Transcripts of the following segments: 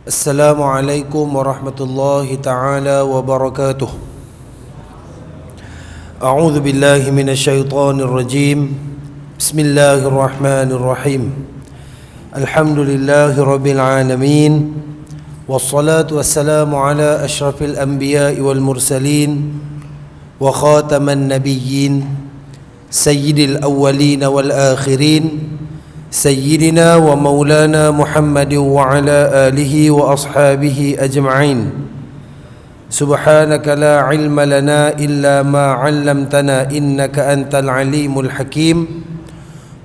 Assalamualaikum warahmatullahi ta'ala wabarakatuh. A'udzu billahi minasyaitonir rajim. Bismillahirrahmanirrahim. Alhamdulillahi rabbil alamin. Wassalatu wassalamu ala asyrafil anbiya'i wal mursalin wa khataman nabiyyin sayyidil awwalin wal akhirin سيدنا ومولانا محمد وعلى آله وأصحابه أجمعين. سبحانك لا علم لنا إلا ما علمتنا إنك أنت العليم الحكيم.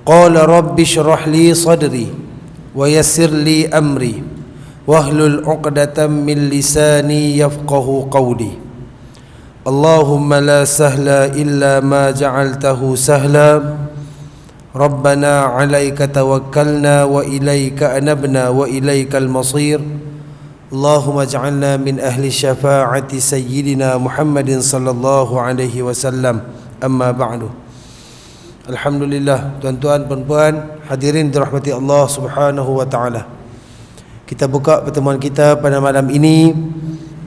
قال رب اشرح لي صدري ويسر لي أمري واحلل عقدة من لساني يفقه قولي. اللهم لا سهل إلا ما جعلته سهلا. ربنا عليك توكلنا وإليك أنبنا وإليك المصير. اللهم اجعلنا من أهل شفاعة سيدنا محمد صلى الله عليه وسلم. أما بعد. Alhamdulillah, tuan-tuan, puan-puan, hadirin dirahmati Allah Subhanahu wa taala. Kita buka pertemuan kita pada malam ini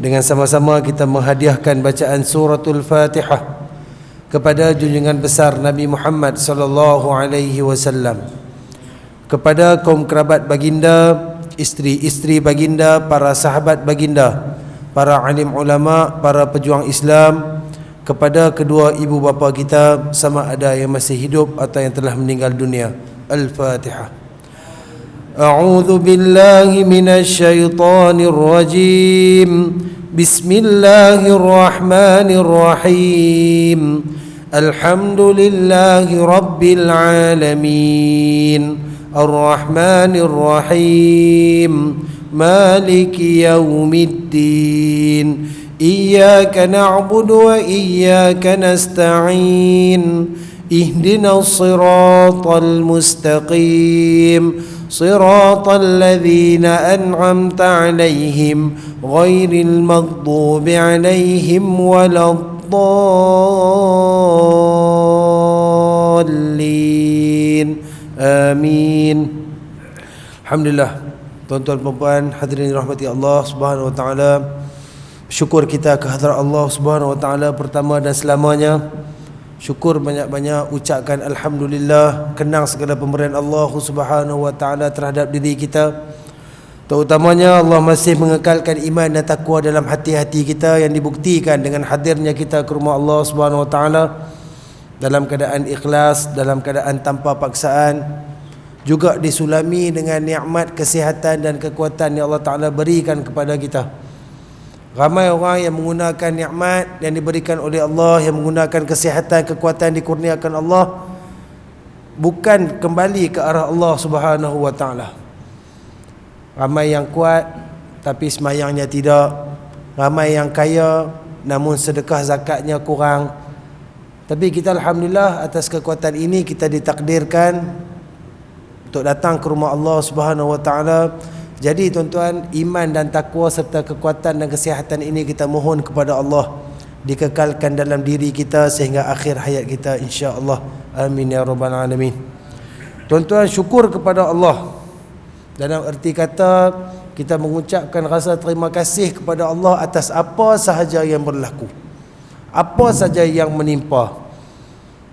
dengan sama-sama kita menghadiahkan bacaan suratul Fatihah kepada junjungan besar Nabi Muhammad sallallahu alaihi wasallam, kepada kaum kerabat baginda, isteri-isteri baginda, para sahabat baginda, para alim ulama, para pejuang Islam, kepada kedua ibu bapa kita sama ada yang masih hidup atau yang telah meninggal dunia. Al-Fatihah. A'udzu billahi minasyaitonir rajim. Bismillahirrahmanirrahim. Alhamdulillahi rabbil alamin. Ar-Rahmanir Rahim. Maliki yaumiddin. Iyyaka na'budu wa iyyaka nasta'in. Ihdinas siratal mustaqim. Siratal ladzina an'amta 'alaihim ghairil maghdubi 'alaihim waladdallin. Amin. Alhamdulillah, tuan-tuan puan-puan, hadirin dirahmati Allah Subhanahu wa taala. Syukur kita kehadrat Allah Subhanahu wa taala pertama dan selamanya. Syukur banyak-banyak, ucapkan alhamdulillah, kenang segala pemberian Allah Subhanahu wa taala terhadap diri kita. Terutamanya Allah masih mengekalkan iman dan takwa dalam hati-hati kita yang dibuktikan dengan hadirnya kita ke rumah Allah Subhanahu wa taala dalam keadaan ikhlas, dalam keadaan tanpa paksaan, juga disulami dengan nikmat kesihatan dan kekuatan yang Allah taala berikan kepada kita. Ramai orang yang menggunakan nikmat yang diberikan oleh Allah, yang menggunakan kesihatan, kekuatan dikurniakan Allah, bukan kembali ke arah Allah Subhanahu wa taala. Ramai yang kuat tapi semayangnya tidak. Ramai yang kaya namun sedekah zakatnya kurang. Tapi kita alhamdulillah atas kekuatan ini kita ditakdirkan untuk datang ke rumah Allah Subhanahu wa taala. Jadi tuan-tuan, iman dan takwa serta kekuatan dan kesihatan ini kita mohon kepada Allah dikekalkan dalam diri kita sehingga akhir hayat kita, insya-Allah. Amin ya rabbal alamin. Tuan-tuan, syukur kepada Allah dalam erti kata kita mengucapkan rasa terima kasih kepada Allah atas apa sahaja yang berlaku, apa saja yang menimpa.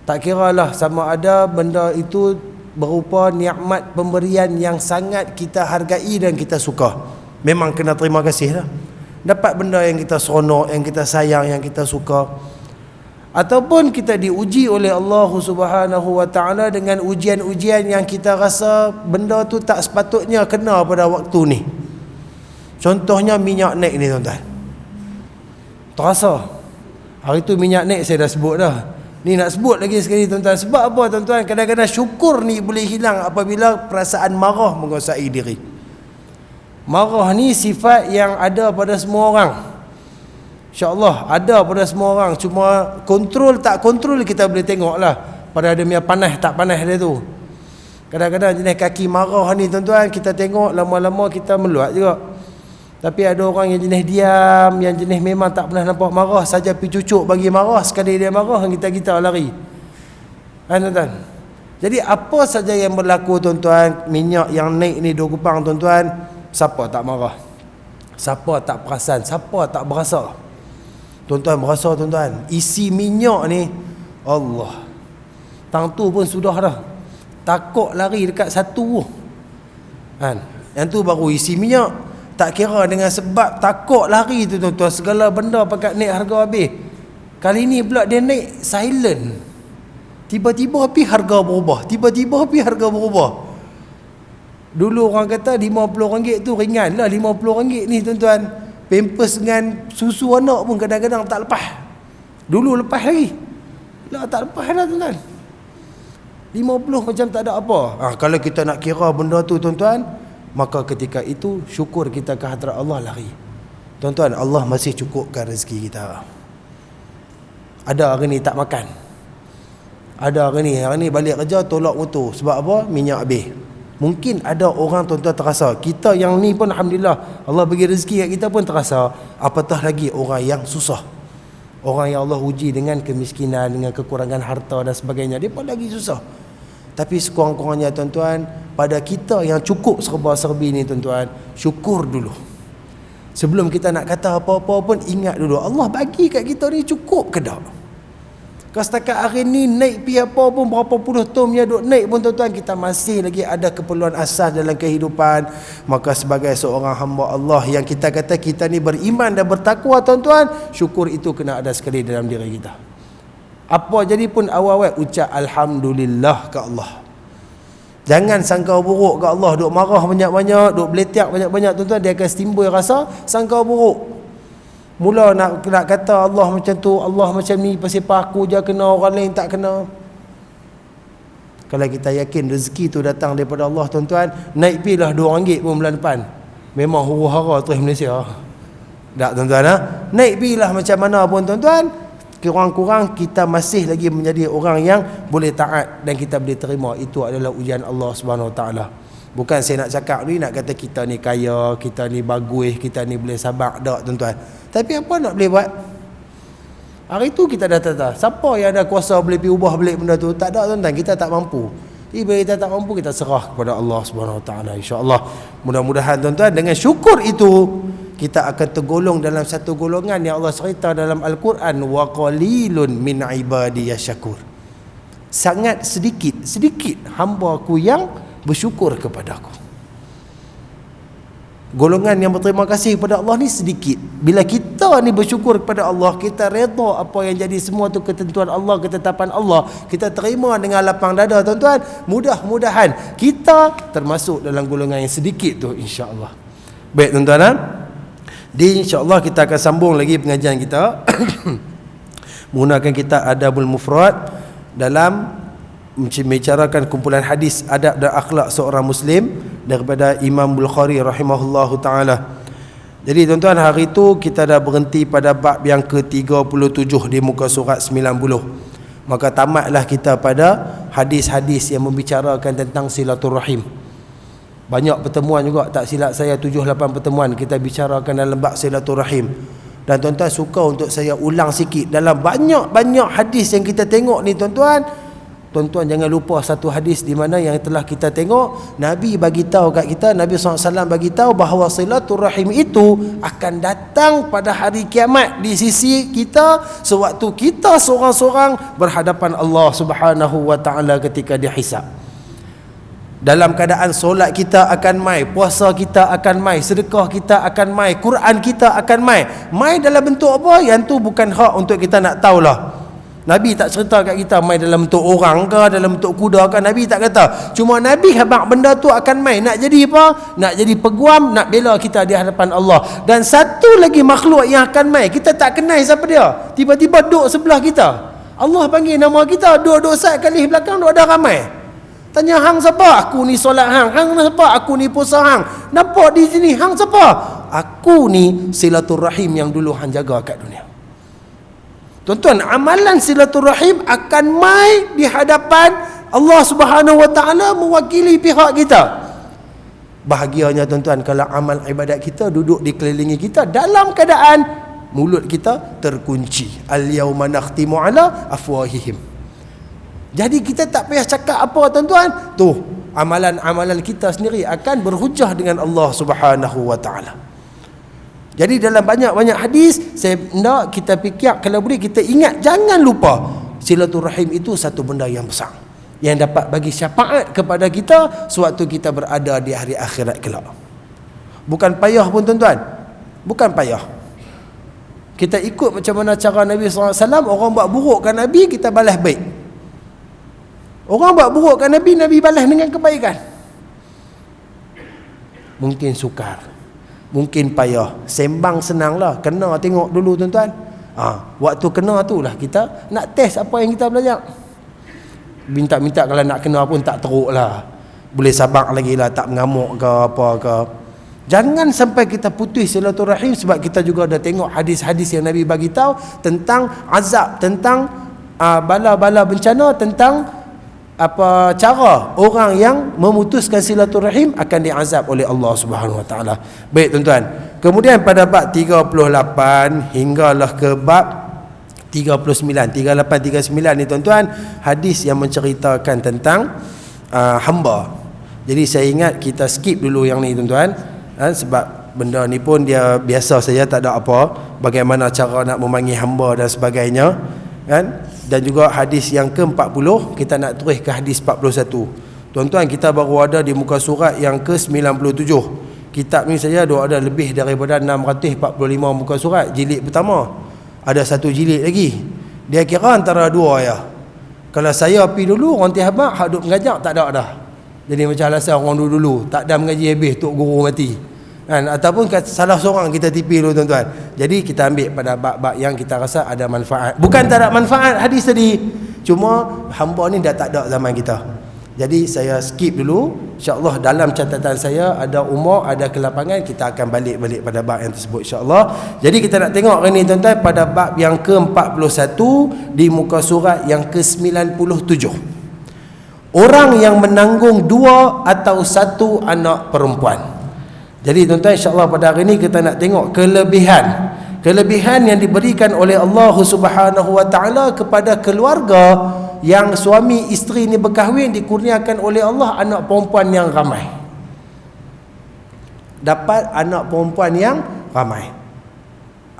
Tak kiralah sama ada benda itu berupa nikmat pemberian yang sangat kita hargai dan kita suka, memang kena terima kasih lah. Dapat benda yang kita seronok, yang kita sayang, yang kita suka, ataupun kita diuji oleh Allah Subhanahu wa taala dengan ujian-ujian yang kita rasa benda tu tak sepatutnya kena pada waktu ni. Contohnya minyak naik ni tuan-tuan, terasa hari tu minyak naik saya dah sebut dah. Ni nak sebut lagi sekali tuan-tuan. Sebab apa tuan-tuan? Kadang-kadang syukur ni boleh hilang apabila perasaan marah menguasai diri. Marah ni sifat yang ada pada semua orang, InsyaAllah ada pada semua orang. Cuma kontrol tak kontrol kita boleh tengok lah pada dia punya panas tak panas dia tu. Kadang-kadang jenis kaki marah ni tuan-tuan, kita tengok lama-lama kita meluat juga. Tapi ada orang yang jenis diam, yang jenis memang tak pernah nampak marah, saja pergi cucuk bagi marah, sekali dia marah kita lari. Tuan-tuan. Jadi apa saja yang berlaku tuan-tuan, minyak yang naik ni 2 kupang tuan-tuan, siapa tak marah? Siapa tak perasan, siapa tak berasa? Tuan-tuan berasa tuan-tuan, isi minyak ni Allah. Tang tu pun sudah dah. Takut lari dekat satu kan. Yang tu baru isi minyak. Tak kira dengan sebab takut lari tu tuan-tuan, segala benda pakat naik harga habis. Kali ni pula dia naik silent. Tiba-tiba pi harga berubah. Tiba-tiba pi harga berubah. Dulu orang kata RM50 tu ringan lah. RM50 ni tuan-tuan, pampers dengan susu anak pun kadang-kadang tak lepas. Dulu lepas lagi. Lah tak lepas dah tuan-tuan. 50 macam tak ada apa. Kalau kita nak kira benda tu tuan-tuan, maka ketika itu syukur kita ke hadrat Allah lari. Tuan-tuan, Allah masih cukupkan rezeki kita. Ada hari ni tak makan. Ada hari ni balik kerja tolak motor. Sebab apa? Minyak habis. Mungkin ada orang tuan-tuan terasa. Kita yang ni pun alhamdulillah Allah bagi rezeki kat kita pun terasa. Apatah lagi orang yang susah. Orang yang Allah uji dengan kemiskinan, dengan kekurangan harta dan sebagainya, dia pun lagi susah. Tapi sekurang-kurangnya tuan-tuan, pada kita yang cukup serba-serbi ni tuan-tuan, syukur dulu. Sebelum kita nak kata apa-apa pun, ingat dulu Allah bagi kat kita ni cukup ke tak? Kalau setakat hari ni naik pi apa pun, berapa puluh tahun dia duk naik pun tuan-tuan, kita masih lagi ada keperluan asas dalam kehidupan. Maka sebagai seorang hamba Allah yang kita kata kita ni beriman dan bertakwa tuan-tuan, syukur itu kena ada sekali dalam diri kita. Apa jadi pun awal-awal ucap alhamdulillah ke Allah. Jangan sangka buruk ke Allah, duk marah banyak-banyak, duk beletiak banyak-banyak tuan-tuan, dia akan timbul rasa sangka buruk. Mula nak kata Allah macam tu, Allah macam ni, pasal aku je kena, orang lain tak kena. Kalau kita yakin rezeki tu datang daripada Allah tuan-tuan, naik pilah RM2 pun bulan depan, memang huru-hara terus Malaysia. Tak tuan-tuan Naik pilah macam mana pun tuan-tuan, kurang-kurang kita masih lagi menjadi orang yang boleh taat dan kita boleh terima. Itu adalah ujian Allah Subhanahu Wa Taala. Bukan saya nak cakap ni nak kata kita ni kaya, kita ni bagus, kita ni boleh sabar, tak tuan-tuan. Tapi apa nak boleh buat? Hari tu kita dah tahu siapa yang ada kuasa boleh pergi ubah balik benda tu. Tak ada tuan-tuan, kita tak mampu. Bila kita tak mampu, kita serah kepada Allah Subhanahu Wa Taala, insya-Allah. Mudah-mudahan tuan-tuan dengan syukur itu kita akan tergolong dalam satu golongan yang Allah cerita dalam Al-Quran, wa qalilun min ibadiyas syakur. Sangat sedikit hamba-Ku yang bersyukur kepadaku. Golongan yang berterima kasih kepada Allah ni sedikit. Bila kita ni bersyukur kepada Allah, kita redha apa yang jadi semua tu ketentuan Allah, ketetapan Allah, kita terima dengan lapang dada tuan-tuan, mudah-mudahan kita termasuk dalam golongan yang sedikit tu, insya-Allah. Baik tuan-tuan, insya-Allah kita akan sambung lagi pengajian kita menggunakan kita Adabul Mufrad dalam membicarakan kumpulan hadis adab dan akhlak seorang Muslim daripada Imam Bukhari rahimahullahu ta'ala. Jadi tuan-tuan, hari itu kita dah berhenti pada bab yang ke-37 di muka surat 90. Maka tamatlah kita pada hadis-hadis yang membicarakan tentang silaturahim. Banyak pertemuan juga, tak silap saya 7-8 pertemuan kita bicarakan dalam bab silaturahim. Dan tuan-tuan, suka untuk saya ulang sikit dalam banyak-banyak hadis yang kita tengok ni tuan-tuan. Tuan-tuan jangan lupa satu hadis di mana yang telah kita tengok, Nabi bagi tahu kat kita, Nabi SAW bagi tahu bahawa silaturahim itu akan datang pada hari kiamat di sisi kita sewaktu kita seorang-seorang berhadapan Allah Subhanahu Wa Taala ketika dihisab. Dalam keadaan solat kita akan mai, puasa kita akan mai, sedekah kita akan mai, Quran kita akan mai. Mai dalam bentuk apa? Yang tu bukan hak untuk kita nak tahulah. Nabi tak cerita kat kita mai dalam bentuk orang ke, dalam bentuk kuda ke, Nabi tak kata. Cuma Nabi habaq benda tu akan mai. Nak jadi apa? Nak jadi peguam, nak bela kita di hadapan Allah. Dan satu lagi makhluk yang akan mai, kita tak kenal siapa dia, tiba-tiba duduk sebelah kita. Allah panggil nama kita, duduk sat kali belakang, duduk ada ramai. Tanya, hang siapa? Aku ni solat hang. Hang siapa? Aku ni puasa hang. Nampak di sini, hang siapa? Aku ni silaturahim yang dulu hang jaga kat dunia. Tuan-tuan, amalan silaturahim akan mai di hadapan Allah Subhanahu Wa Taala mewakili pihak kita. Bahagianya tuan-tuan kalau amal ibadat kita duduk dikelilingi kita dalam keadaan mulut kita terkunci. Al-yauma nakhtimu ala afwahihim. Jadi kita tak payah cakap apa tuan-tuan. Tu amalan-amalan kita sendiri akan berhujah dengan Allah Subhanahu Wa Taala. Jadi dalam banyak-banyak hadis, saya nak kita fikir, kalau boleh kita ingat, jangan lupa silaturahim itu satu benda yang besar yang dapat bagi syafaat kepada kita sewaktu kita berada di hari akhirat kelak. Bukan payah pun tuan-tuan, bukan payah. Kita ikut macam mana cara Nabi SAW. Orang buat buruk kan Nabi, kita balas baik. Orang buat buruk kan Nabi, Nabi balas dengan kebaikan. Mungkin sukar, mungkin payah, sembang senang lah, kena tengok dulu tuan-tuan. Waktu kena tu lah kita nak test apa yang kita belajar. Minta-minta kalau nak kena pun tak teruk lah, boleh sabar lagi lah, tak mengamuk ke apa ke. Jangan sampai kita putus silaturahim, sebab kita juga dah tengok hadis-hadis yang Nabi bagi tahu tentang azab, tentang bala-bala bencana, tentang apa cara orang yang memutuskan silaturahim akan diazab oleh Allah Subhanahu Wa Taala. Baik tuan-tuan. Kemudian pada bab 38 hinggalah ke bab 39, 38 39 ni tuan-tuan, hadis yang menceritakan tentang hamba. Jadi saya ingat kita skip dulu yang ni tuan-tuan, sebab benda ni pun dia biasa saja, tak ada apa, bagaimana cara nak memanggil hamba dan sebagainya, kan? Dan juga hadis yang ke-40, kita nak terus ke hadis 41. Tuan-tuan, kita baru ada di muka surat yang ke-97. Kitab ni saja ada lebih daripada 645 muka surat. Jilid pertama ada satu jilid lagi. Dia kira antara dua ya. Kalau saya pergi dulu, orang tihabak hak duk mengajak tak ada dah. Jadi macam alasan orang dulu tak ada mengaji habis, tok guru mati. Kan? Ataupun salah seorang kita tipi dulu tuan-tuan. Jadi kita ambil pada bab-bab yang kita rasa ada manfaat. Bukan tak ada manfaat hadis tadi, cuma hamba ni dah tak ada zaman kita. Jadi saya skip dulu. InsyaAllah dalam catatan saya ada umur, ada kelapangan, kita akan balik pada bab yang tersebut insyaAllah. Jadi kita nak tengok hari ni tuan-tuan pada bab yang ke-41 di muka surat yang ke-97. Orang yang menanggung 2 atau 1 anak perempuan. Jadi tuan-tuan, insyaAllah pada hari ini kita nak tengok kelebihan yang diberikan oleh Allah Subhanahu Wa Taala kepada keluarga yang suami isteri ni berkahwin, dikurniakan oleh Allah anak perempuan yang ramai. Dapat anak perempuan yang ramai.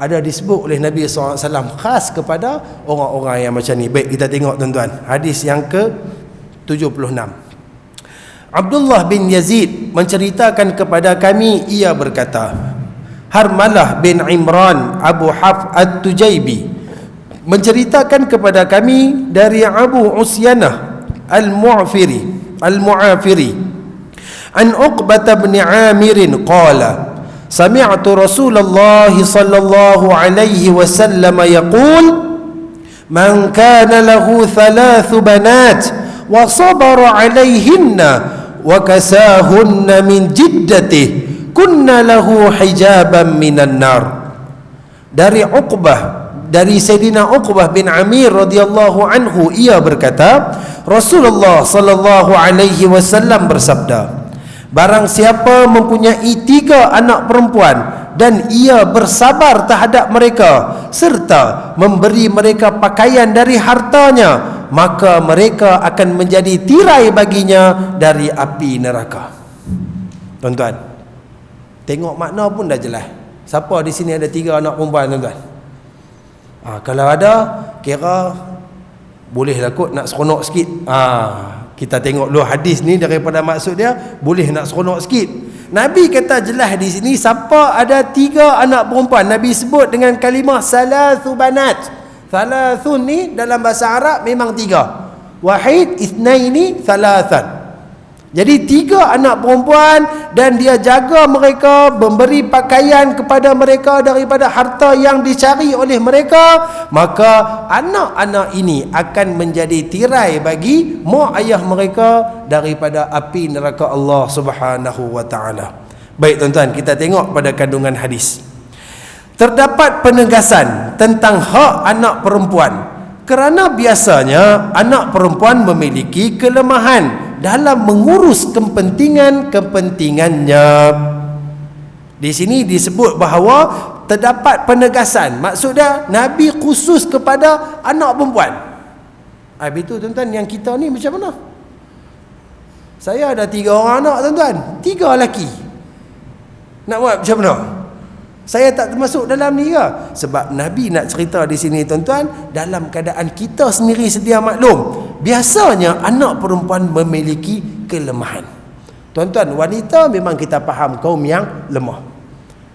Ada disebut oleh Nabi SAW khas kepada orang-orang yang macam ni. Baik, kita tengok tuan-tuan hadis yang ke-76. Abdullah bin Yazid menceritakan kepada kami, ia berkata, Harmalah bin Imran Abu Hafs At-Tujaibi menceritakan kepada kami dari Abu Usyanah Al-Mu'afiri an Uqbah bin Amir qala sami'tu Rasulullah sallallahu alaihi wasallam yaqul man kana lahu 3 banat wa sabara alaihinna wa kasahunna min jiddatihi kunna lahu hijaban minan nar. Dari Sayyidina Uqbah bin Amir radhiyallahu anhu, ia berkata, Rasulullah sallallahu alaihi wasallam bersabda, barang siapa mempunyai 3 anak perempuan dan ia bersabar terhadap mereka serta memberi mereka pakaian dari hartanya, maka mereka akan menjadi tirai baginya dari api neraka. Tuan-tuan, tengok makna pun dah jelas. Siapa di sini ada 3 anak perempuan tuan-tuan? Kalau ada, kira bolehlah kot nak seronok sikit. Kita tengok dulu hadis ni daripada maksud dia, boleh nak seronok sikit. Nabi kata jelas di sini, siapa ada 3 anak perempuan, Nabi sebut dengan kalimah salasu banat. Thalathun ni dalam bahasa Arab memang 3. Wahid, ithnaini, thalathan. Jadi 3 anak perempuan dan dia jaga mereka, memberi pakaian kepada mereka daripada harta yang dicari oleh mereka, maka anak-anak ini akan menjadi tirai bagi mak ayah mereka daripada api neraka Allah Subhanahu Wa Taala. Baik tuan-tuan, kita tengok pada kandungan hadis. Terdapat penegasan tentang hak anak perempuan kerana biasanya anak perempuan memiliki kelemahan dalam mengurus kepentingannya. Di sini disebut bahawa terdapat penegasan, maksudnya Nabi khusus kepada anak perempuan. Habis itu tuan-tuan, yang kita ni macam mana? Saya ada 3 orang anak tuan-tuan, 3 lelaki. Nak buat macam mana? Saya tak termasuk dalam ni ke? Sebab Nabi nak cerita di sini tuan-tuan, dalam keadaan kita sendiri sedia maklum, biasanya anak perempuan memiliki kelemahan. Tuan-tuan, wanita memang kita faham kaum yang lemah.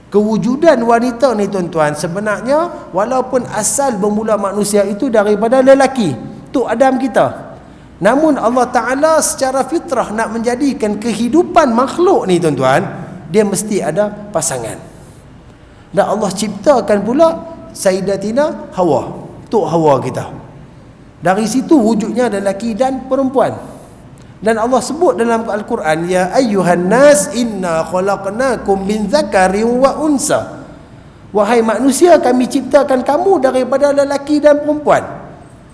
Kewujudan wanita ni tuan-tuan, sebenarnya walaupun asal bermula manusia itu daripada lelaki, tu Adam kita. Namun Allah Ta'ala secara fitrah nak menjadikan kehidupan makhluk ni tuan-tuan, dia mesti ada pasangan. Dan Allah ciptakan pula Sayyidatina Hawa, Tok Hawa kita. Dari situ wujudnya ada lelaki dan perempuan. Dan Allah sebut dalam Al-Quran, ya ayyuhan nas inna khalaqnakum min dzakarin wa unsa. Wahai manusia, kami ciptakan kamu daripada lelaki dan perempuan.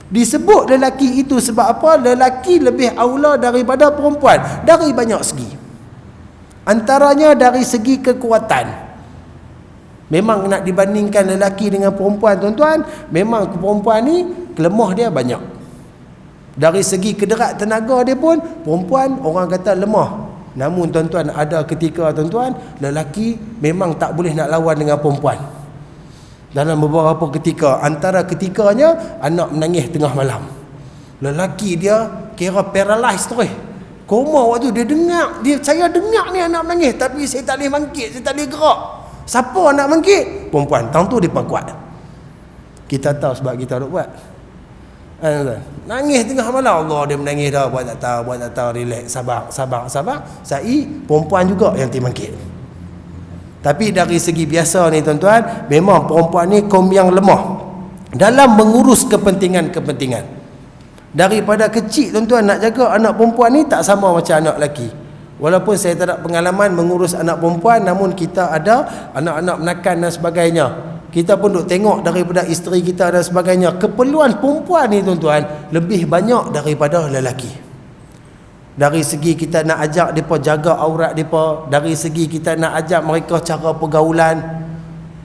Disebut lelaki itu sebab apa? Lelaki lebih aula daripada perempuan dari banyak segi. Antaranya dari segi kekuatan. Memang nak dibandingkan lelaki dengan perempuan tuan-tuan, memang perempuan ni kelemah dia banyak. Dari segi kederat tenaga dia pun, perempuan orang kata lemah. Namun tuan-tuan, ada ketika tuan-tuan, lelaki memang tak boleh nak lawan dengan perempuan. Dalam beberapa ketika, antara ketikanya anak menangis tengah malam, lelaki dia kira paralyzed terus, koma waktu dia dengar, saya dengar ni anak menangis, tapi saya tak boleh bangkit, saya tak boleh gerak. Siapa nak bangkit? Perempuan. Tang tu dia kuat. Kita tahu sebab kita duk buat. Nangis tengah malam, Allah dia menangis dah, buat tak tahu, relax, sabar. Sai perempuan juga yang bangkit. Tapi dari segi biasa ni tuan-tuan, memang perempuan ni kaum yang lemah dalam mengurus kepentingan-kepentingan. Daripada kecil tuan-tuan, nak jaga anak perempuan ni tak sama macam anak lelaki. Walaupun saya tak ada pengalaman mengurus anak perempuan, namun kita ada anak-anak menakan dan sebagainya. Kita pun duk tengok daripada isteri kita dan sebagainya. Keperluan perempuan ni tuan-tuan lebih banyak daripada lelaki. Dari segi kita nak ajak mereka jaga aurat mereka, dari segi kita nak ajak mereka cara pergaulan.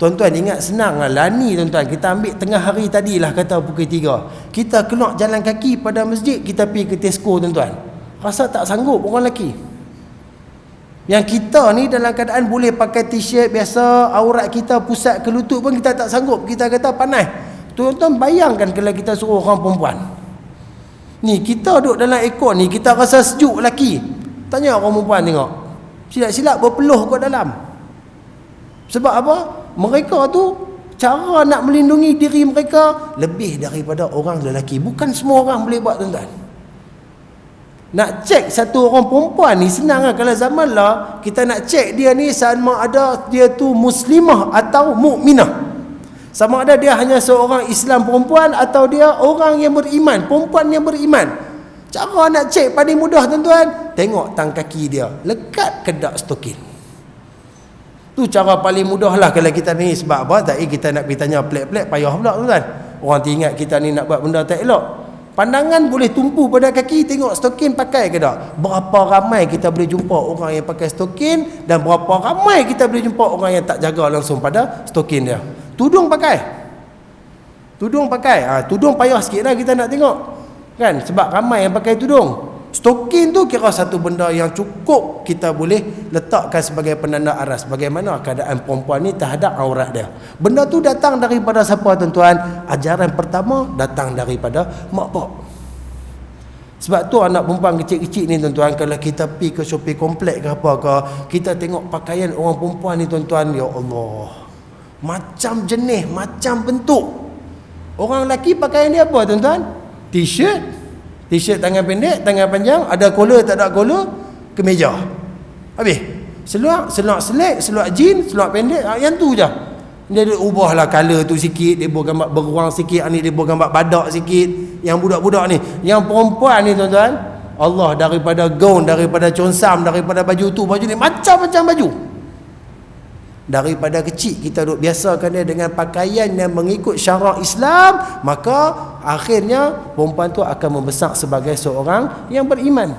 Tuan-tuan ingat senang lah ni tuan-tuan, kita ambil tengah hari tadilah kata pukul 3, kita keluar jalan kaki pada masjid, kita pergi ke Tesco tuan-tuan, rasa tak sanggup orang lelaki. Yang kita ni dalam keadaan boleh pakai t-shirt biasa, aurat kita pusat ke lutut pun kita tak sanggup, kita kata panas. Tuan-tuan bayangkan kalau kita suruh orang perempuan ni, kita duduk dalam aircon ni, kita rasa sejuk lelaki. Tanya orang perempuan tengok, silap-silap berpeluh kat dalam. Sebab apa? Mereka tu cara nak melindungi diri mereka lebih daripada orang lelaki. Bukan semua orang boleh buat tuan-tuan. Nak cek satu orang perempuan ni senang lah. Kalau zaman lah, kita nak cek dia ni sama ada dia tu muslimah atau mukminah, sama ada dia hanya seorang Islam perempuan atau dia orang yang beriman, perempuan yang beriman. Cara nak cek paling mudah tuan-tuan, tengok tang kaki dia lekat ke tak stokin. Tu cara paling mudah lah kalau kita ni. Sebab apa? Tak kita nak pergi tanya pelik-pelik, payah pula tuan-tuan. Orang ingat kita ni nak buat benda tak elok. Pandangan boleh tumpu pada kaki, tengok stokin pakai ke tak. Berapa ramai kita boleh jumpa orang yang pakai stokin, dan berapa ramai kita boleh jumpa orang yang tak jaga langsung pada stokin dia. Tudung pakai, tudung payah sikit lah kita nak tengok kan, sebab ramai yang pakai tudung. Stokin tu kira satu benda yang cukup kita boleh letakkan sebagai penanda aras bagaimana keadaan perempuan ni terhadap aurat dia. Benda tu datang daripada siapa tuan-tuan? Ajaran pertama datang daripada mak bapak. Sebab tu anak perempuan kecil-kecil ni tuan-tuan, kalau kita pergi ke shopping komplek ke apa ke, kita tengok pakaian orang perempuan ni tuan-tuan, ya Allah, macam jenis, macam bentuk. Orang lelaki pakaian dia apa tuan-tuan? T-shirt tangan pendek, tangan panjang, ada collar tak ada collar, kemeja. Habis. Seluar selek, seluar jeans, seluar pendek, yang tu je. Dia ubahlah color tu sikit, dia buat gambar beruang sikit, ni dia buat gambar badak sikit. Yang budak-budak ni, yang perempuan ni tuan-tuan, Allah, daripada gaun, daripada consam, daripada baju tu, baju ni macam-macam baju. Daripada kecil kita duk biasakan dia dengan pakaian yang mengikut syarak Islam, maka akhirnya perempuan tu akan membesar sebagai seorang yang beriman.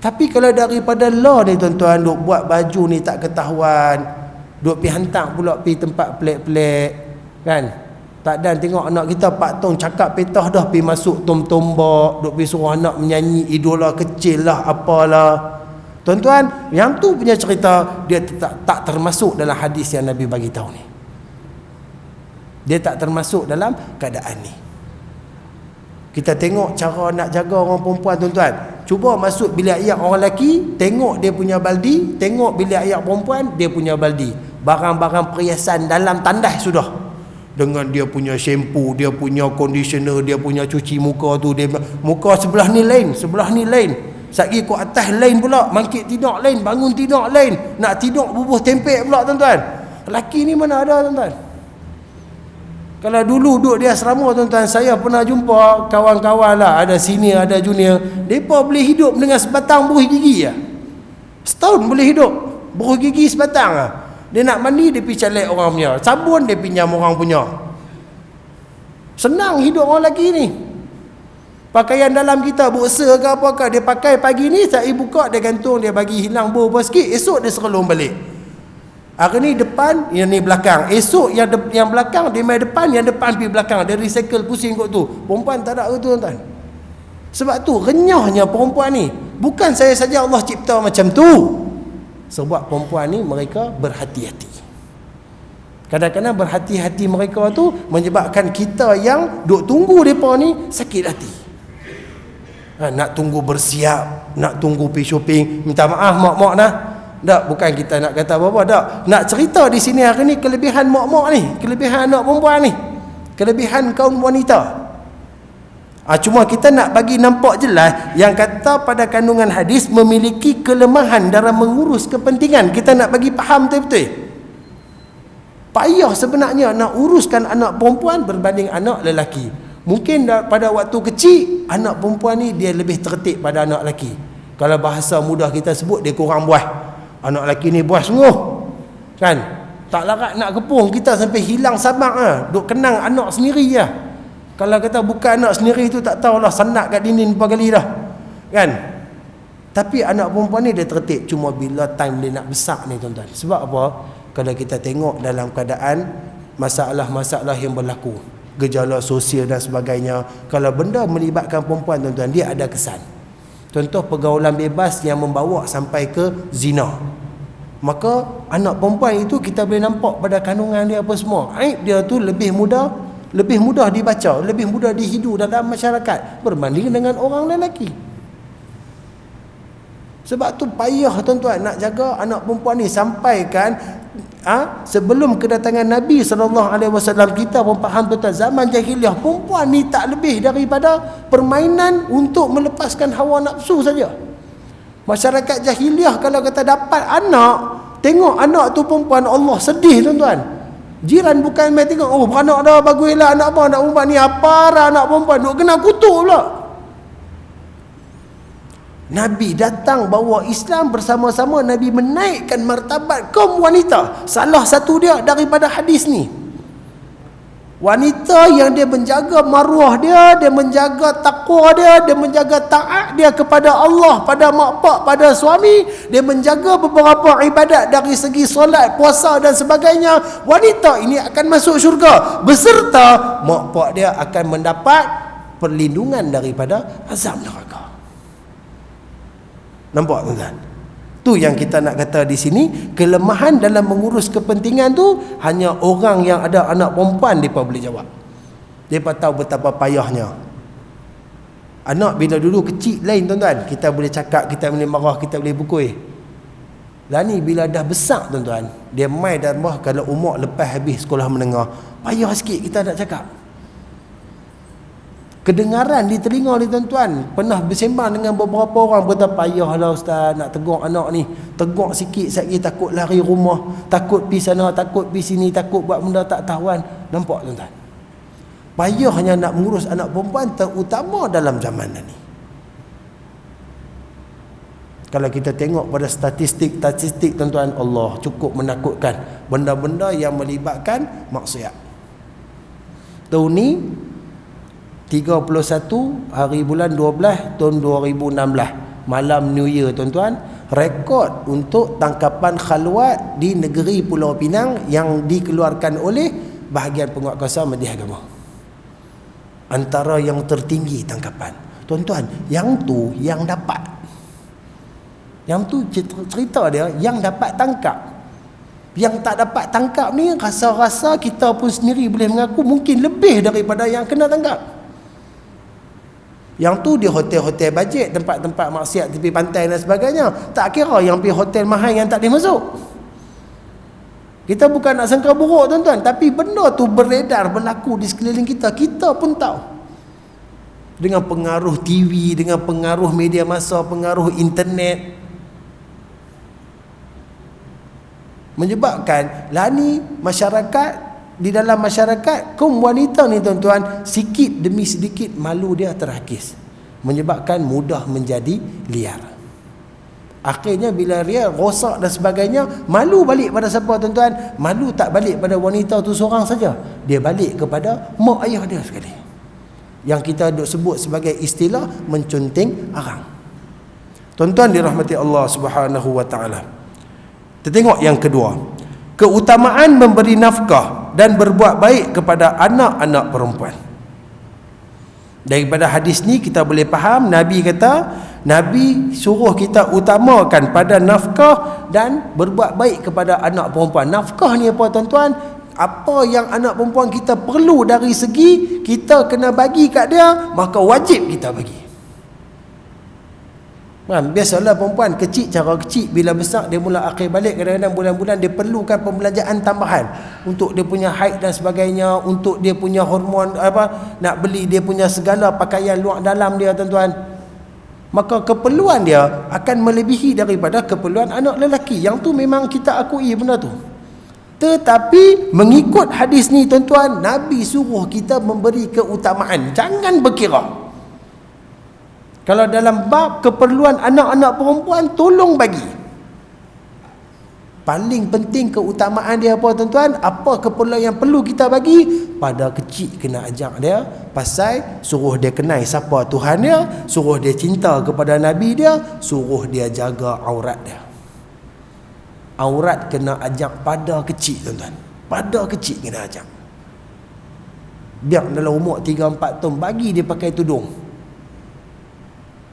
Tapi kalau daripada law ni tuan-tuan, duk buat baju ni tak ketahuan, duk pergi hantar pula pergi tempat pelik-pelik kan, tak dan tengok anak kita Pak Tong cakap petah dah pergi masuk tom-tombak, duk pergi suruh anak menyanyi idola kecil lah apalah. Tuan-tuan, yang tu punya cerita dia tak termasuk dalam hadis yang Nabi bagi tahu ni. Dia tak termasuk dalam keadaan ni. Kita tengok cara nak jaga orang perempuan, tuan-tuan. Cuba masuk bilik air orang lelaki, tengok dia punya baldi, tengok bilik air perempuan, dia punya baldi. Barang-barang perhiasan dalam tandas sudah. Dengan dia punya shampoo, dia punya conditioner, dia punya cuci muka tu, dia muka sebelah ni lain, sebelah ni lain. Satgi kau atas lain pula, mangkit tidur lain, bangun tidur lain, nak tidur bubuh tempek pula, tuan-tuan. Lelaki ni mana ada, tuan-tuan? Kalau dulu duduk di asrama, tuan-tuan, saya pernah jumpa kawan-kawan lah, ada senior, ada junior. Mereka boleh hidup dengan sebatang buih gigi lah. Setahun boleh hidup buih gigi sebatang lah. Dia nak mandi, dia pergi calek orang punya. Sabun, dia pinjam orang punya. Senang hidup orang lelaki ni. Pakaian dalam kita, buksa ke apakah, dia pakai pagi ni, saya buka, dia gantung, dia bagi hilang bau apa sikit, esok dia serelung balik. Hari ni depan, yang ni belakang. Esok yang belakang, dia main depan, yang depan pergi belakang. Dia recycle pusing kot tu. Perempuan tak ada ke tu, tuan-tuan? Sebab tu, renyahnya perempuan ni. Bukan saya saja Allah cipta macam tu. Sebab perempuan ni, mereka berhati-hati. Kadang-kadang berhati-hati mereka tu menyebabkan kita yang duk tunggu mereka ni sakit hati. Nak tunggu bersiap, nak tunggu pergi shopping. Minta maaf mak-mak dah. Tak, bukan kita nak kata apa-apa, tak. Nak cerita di sini hari ni kelebihan mak-mak ni, kelebihan anak perempuan ni, kelebihan kaum wanita. Cuma kita nak bagi nampak jelas yang kata pada kandungan hadis memiliki kelemahan dalam mengurus kepentingan. Kita nak bagi faham betul-betul. Payah sebenarnya nak uruskan anak perempuan berbanding anak lelaki. Mungkin pada waktu kecil, anak perempuan ni dia lebih tertib pada anak lelaki. Kalau bahasa mudah kita sebut, dia kurang buah. Anak lelaki ni buah sungguh, kan? Tak larat nak kepung kita sampai hilang sabar lah. Duk kenang anak sendiri lah. Kalau kata bukan anak sendiri tu, tak tahulah sendak kat dinding berapa kali dah, kan? Tapi anak perempuan ni dia tertib. Cuma bila time dia nak besar ni, tuan-tuan. Sebab apa? Kalau kita tengok dalam keadaan masalah-masalah yang berlaku, gejala sosial dan sebagainya, kalau benda melibatkan perempuan, tuan-tuan, dia ada kesan. Contoh pergaulan bebas yang membawa sampai ke zina. Maka anak perempuan itu kita boleh nampak pada kandungan dia apa semua. Aib dia tu lebih mudah dibaca, lebih mudah dihidu dalam masyarakat berbanding dengan orang lelaki. Sebab tu payah, tuan-tuan, nak jaga anak perempuan ni sampaikan sebelum kedatangan Nabi SAW, kita pun faham, tuan-tuan, zaman jahiliah perempuan ni tak lebih daripada permainan untuk melepaskan hawa nafsu saja. Masyarakat jahiliah kalau kata dapat anak, tengok anak tu perempuan, Allah sedih, tuan-tuan. Jiran bukan main tengok, oh beranak dah, baguslah anak apa, anak perempuan ni apa dah anak perempuan, duk kena kutuk pula. Nabi datang bawa Islam, bersama-sama Nabi menaikkan martabat kaum wanita. Salah satu dia daripada hadis ni, wanita yang dia menjaga maruah dia, dia menjaga takwa dia, dia menjaga taat dia kepada Allah, pada mak pak, pada suami, dia menjaga beberapa ibadat dari segi solat, puasa dan sebagainya. Wanita ini akan masuk syurga beserta mak pak dia akan mendapat perlindungan daripada azab neraka. Nampak, tuan-tuan? Tu yang kita nak kata di sini, kelemahan dalam mengurus kepentingan tu hanya orang yang ada anak perempuan mereka boleh jawab. Mereka tahu betapa payahnya. Anak bila dulu kecil lain, tuan-tuan, kita boleh cakap, kita boleh marah, kita boleh pukul. Lah ni bila dah besar, tuan-tuan, dia mai dan marah. Kalau umur lepas habis sekolah menengah, payah sikit kita nak cakap. Kedengaran di telinga ni, tuan-tuan, pernah bersembang dengan beberapa orang, berkata payahlah ustaz nak tegur anak ni, tegur sikit satgi takut lari rumah, takut pergi sana, takut pergi sini, takut buat benda tak tahuan. Nampak, tuan-tuan? Payahnya nak mengurus anak perempuan, terutama dalam zaman ni. Kalau kita tengok pada statistik, tuan-tuan, Allah cukup menakutkan. Benda-benda yang melibatkan maksiat. Tahun ni 31 hari bulan 12 tahun 2016, malam New Year, tuan-tuan, rekod untuk tangkapan khalwat di negeri Pulau Pinang yang dikeluarkan oleh bahagian penguatkuasa Majlis Agama. Antara yang tertinggi tangkapan, tuan-tuan, yang tu yang dapat. Yang tu cerita dia yang dapat tangkap. Yang tak dapat tangkap ni rasa-rasa kita pun sendiri boleh mengaku mungkin lebih daripada yang kena tangkap. Yang tu di hotel-hotel bajet, tempat-tempat maksiat tepi pantai dan sebagainya. Tak kira yang pergi hotel mahal yang tak boleh masuk. Kita bukan nak sangka buruk tuan-tuan, tapi benda tu beredar, berlaku di sekeliling kita. Kita pun tahu. Dengan pengaruh TV, dengan pengaruh media massa, pengaruh internet, menyebabkan lah ni masyarakat, di dalam masyarakat kaum wanita ni tuan-tuan, sikit demi sedikit malu dia terhakis, menyebabkan mudah menjadi liar. Akhirnya bila dia rosak dan sebagainya, malu balik pada siapa tuan-tuan? Malu tak balik pada wanita tu seorang saja, dia balik kepada mak ayah dia sekali, yang kita duk sebut sebagai istilah menconteng arang. Tuan-tuan dirahmati Allah Subhanahu wa taala. Kita tengok yang kedua, keutamaan memberi nafkah dan berbuat baik kepada anak-anak perempuan. Daripada hadis ni kita boleh faham, Nabi kata, Nabi suruh kita utamakan pada nafkah dan berbuat baik kepada anak perempuan. Nafkah ni apa tuan-tuan? Apa yang anak perempuan kita perlu dari segi kita kena bagi kat dia, maka wajib kita bagi. Biasalah perempuan kecil, cara kecil, bila besar dia mula akhir balik, kadang-kadang bulan-bulan dia perlukan pembelanjaan tambahan untuk dia punya haid dan sebagainya, untuk dia punya hormon nak beli dia punya segala pakaian luar dalam dia tuan-tuan. Maka keperluan dia akan melebihi daripada keperluan anak lelaki. Yang tu memang kita akui benda tu. Tetapi mengikut hadis ni tuan-tuan, Nabi suruh kita memberi keutamaan. Jangan berkira. Kalau dalam bab keperluan anak-anak perempuan, tolong bagi. Paling penting keutamaan dia apa tuan-tuan? Apa keperluan yang perlu kita bagi? Pada kecil kena ajak dia, pasal suruh dia kenal siapa Tuhan dia, suruh dia cinta kepada Nabi dia, suruh dia jaga aurat dia. Aurat kena ajak pada kecil tuan-tuan. Pada kecil kena ajak. Biar dalam umur 3-4 tahun bagi dia pakai tudung.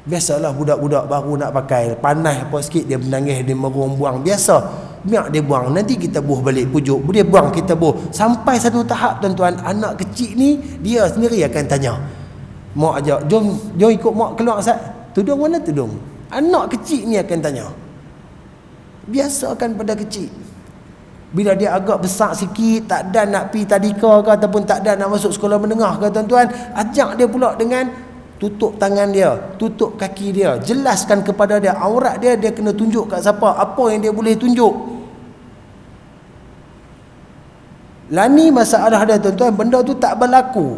Biasalah budak-budak baru nak pakai, panas apa sikit dia menangis, dia merung buang. Biasa, biar dia buang, nanti kita buh balik pujuk, dia buang, kita buh. Sampai satu tahap tuan-tuan, anak kecil ni dia sendiri akan tanya, mak ajak, jom ikut mak keluar Ustaz. Tudung mana tudung? Anak kecil ni akan tanya. Biasakan pada kecil. Bila dia agak besar sikit, tak ada nak pi tadika ke, ataupun tak ada nak masuk sekolah menengah ke tuan-tuan, ajak dia pula dengan tutup tangan dia, tutup kaki dia, jelaskan kepada dia aurat dia, dia kena tunjuk kat siapa, apa yang dia boleh tunjuk. Lani masalah dia tuan-tuan, benda tu tak berlaku.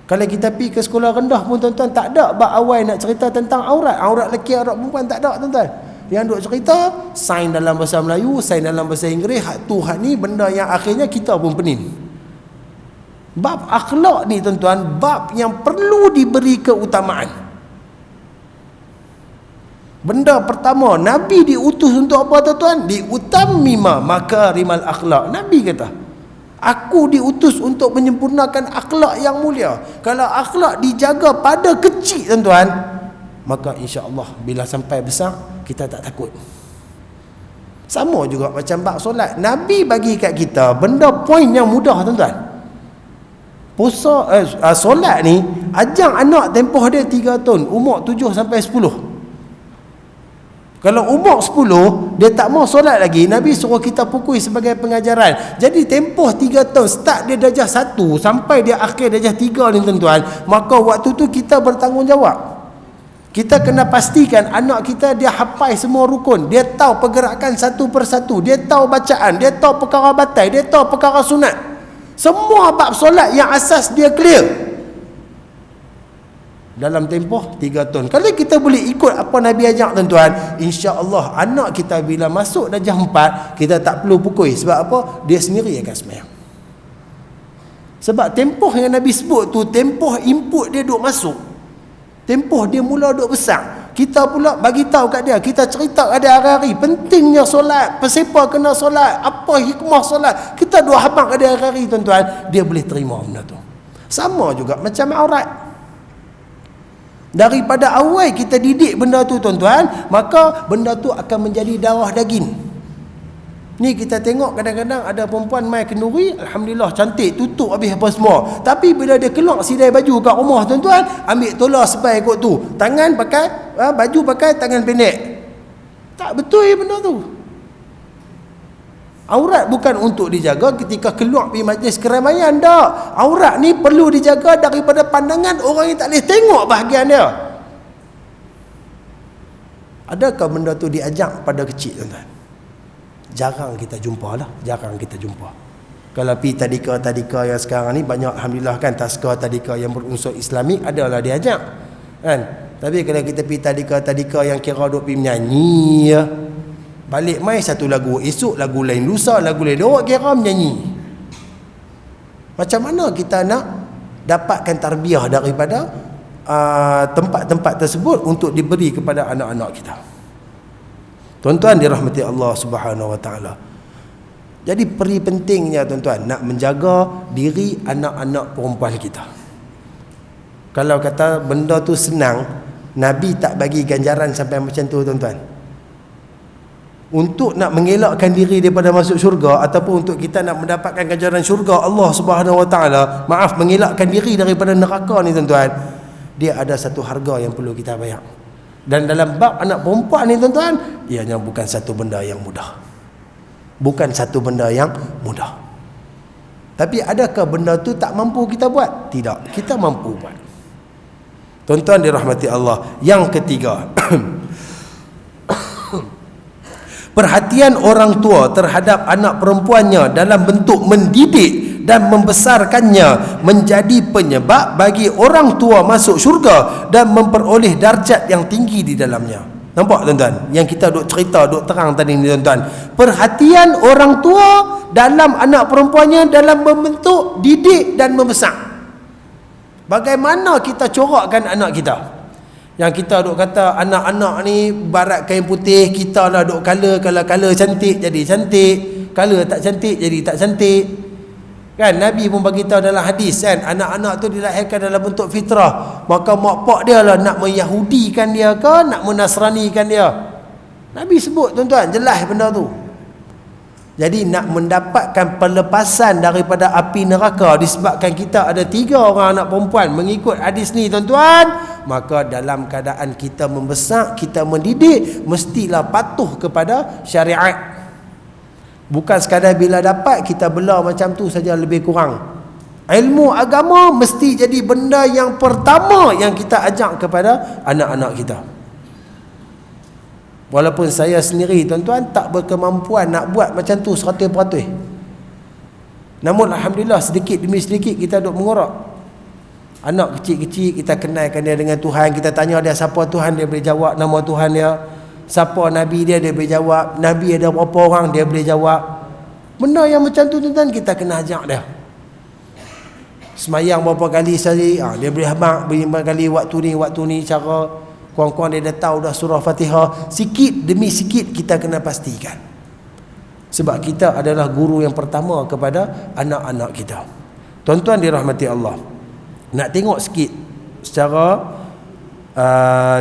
Kalau kita pergi ke sekolah rendah pun tuan-tuan, tak ada bab awal nak cerita tentang aurat lelaki, aurat perempuan, tak ada tuan-tuan. Yang duk cerita sign dalam bahasa Melayu, sign dalam bahasa Inggeris, hak tu hak ni, benda yang akhirnya kita pun pening. Bab akhlak ni tuan-tuan, bab yang perlu diberi keutamaan. Benda pertama, Nabi diutus untuk apa tuan-tuan? Diutammima makarimal akhlak. Nabi kata, aku diutus untuk menyempurnakan akhlak yang mulia. Kalau akhlak dijaga pada kecil tuan-tuan, maka insya-Allah bila sampai besar kita tak takut. Sama juga macam bab solat. Nabi bagi kat kita benda poin yang mudah tuan-tuan. Puasa solat ni, ajang anak tempoh dia 3 tahun, umur 7 sampai 10. Kalau umur 10 dia tak mau solat lagi, Nabi suruh kita pukul sebagai pengajaran. Jadi tempoh 3 tahun, start dia darjah 1 sampai dia akhir darjah 3 ni tuan-tuan, maka waktu tu kita bertanggungjawab. Kita kena pastikan anak kita dia hafal semua rukun, dia tahu pergerakan satu persatu, dia tahu bacaan, dia tahu perkara batai, dia tahu perkara sunat. Semua bab solat yang asas dia clear dalam tempoh 3 tahun. Kalau kita boleh ikut apa Nabi ajak tuan-tuan, insya-Allah anak kita bila masuk darjah 4, kita tak perlu pukul. Sebab apa? Dia sendiri akan sembahyang. Sebab tempoh yang Nabi sebut tu, tempoh input dia duk masuk, tempoh dia mula duk besar. Kita pula bagi tahu kat dia, kita cerita kat dia hari-hari pentingnya solat, siapa kena solat, apa hikmah solat. Kita dua habaq kat dia hari-hari tuan-tuan, dia boleh terima benda tu. Sama juga macam aurat. Daripada awal kita didik benda tu tuan-tuan, maka benda tu akan menjadi darah daging. Ni kita tengok kadang-kadang ada perempuan mai kenduri, alhamdulillah cantik, tutup habis apa semua. Tapi bila dia keluar sidai baju kat rumah tuan-tuan, ambil tolak sepai kot tu. Tangan pakai baju pakai tangan pendek. Tak betul benda tu. Aurat bukan untuk dijaga ketika keluar pergi majlis keramaian, tak. Aurat ni perlu dijaga daripada pandangan orang yang tak boleh tengok bahagian dia. Adakah benda tu diajak pada kecil tuan-tuan? Jarang kita jumpa lah, jarang kita jumpa. Kalau pergi tadika yang sekarang ni banyak alhamdulillah kan, taska tadika yang berunsur Islamik adalah diajak kan. Tapi kalau kita pergi tadika yang kira duk pergi menyanyi ya, balik mai satu lagu, esok lagu lain, lusa lagu lain, dia kira menyanyi. Macam mana kita nak dapatkan tarbiyah daripada tempat-tempat tersebut untuk diberi kepada anak-anak kita? Tuan-tuan dirahmati Allah Subhanahu Wa Taala. Jadi peri pentingnya tuan-tuan nak menjaga diri anak-anak perempuan kita. Kalau kata benda tu senang, Nabi tak bagi ganjaran sampai macam tu tuan-tuan. Untuk nak mengelakkan diri daripada masuk syurga ataupun untuk kita nak mendapatkan ganjaran syurga Allah Subhanahu Wa Taala, mengelakkan diri daripada neraka ni tuan-tuan, dia ada satu harga yang perlu kita bayar. Dan dalam bab anak perempuan ni tuan-tuan, ianya bukan satu benda yang mudah. Bukan satu benda yang mudah. Tapi adakah benda tu tak mampu kita buat? Tidak, kita mampu buat. Tuan-tuan dirahmati Allah. Yang ketiga, perhatian orang tua terhadap anak perempuannya dalam bentuk mendidik dan membesarkannya menjadi penyebab bagi orang tua masuk syurga dan memperoleh darjat yang tinggi di dalamnya. Nampak tuan-tuan? Yang kita duk cerita, duk terang tadi ni tuan-tuan. Perhatian orang tua dalam anak perempuannya dalam membentuk, didik dan membesar. Bagaimana kita corakkan anak kita? Yang kita duk kata anak-anak ni barat kain putih, kita lah duk kalau cantik jadi cantik, kalau tak cantik jadi tak cantik. Kan Nabi pun bagi tahu dalam hadis kan, anak-anak tu dilahirkan dalam bentuk fitrah, maka mak pak dia lah nak menyahudikan dia ke nak menasranikan dia. Nabi sebut tuan-tuan, jelas benda tu. Jadi nak mendapatkan pelepasan daripada api neraka disebabkan kita ada 3 orang anak perempuan mengikut hadis ni tuan-tuan, maka dalam keadaan kita membesar, kita mendidik, mestilah patuh kepada syariat. Bukan sekadar bila dapat kita bela macam tu saja, lebih kurang. Ilmu agama mesti jadi benda yang pertama yang kita ajak kepada anak-anak kita. Walaupun saya sendiri tuan-tuan tak berkemampuan nak buat macam tu 100%. Namun alhamdulillah sedikit demi sedikit kita duk mengorak. Anak kecil-kecil kita kenalkan dia dengan Tuhan, kita tanya dia siapa Tuhan, dia boleh jawab nama Tuhan dia. Siapa Nabi dia boleh jawab. Nabi ada berapa orang, dia boleh jawab. Benda yang macam tu tuan-tuan kita kena ajak dia. Semayang berapa kali sehari, dia boleh habaq berapa kali waktu ni cara kurang-kurang dia dah tahu dah surah Fatihah. Sikit demi sikit kita kena pastikan. Sebab kita adalah guru yang pertama kepada anak-anak kita. Tuan-tuan dirahmati Allah. Nak tengok sikit secara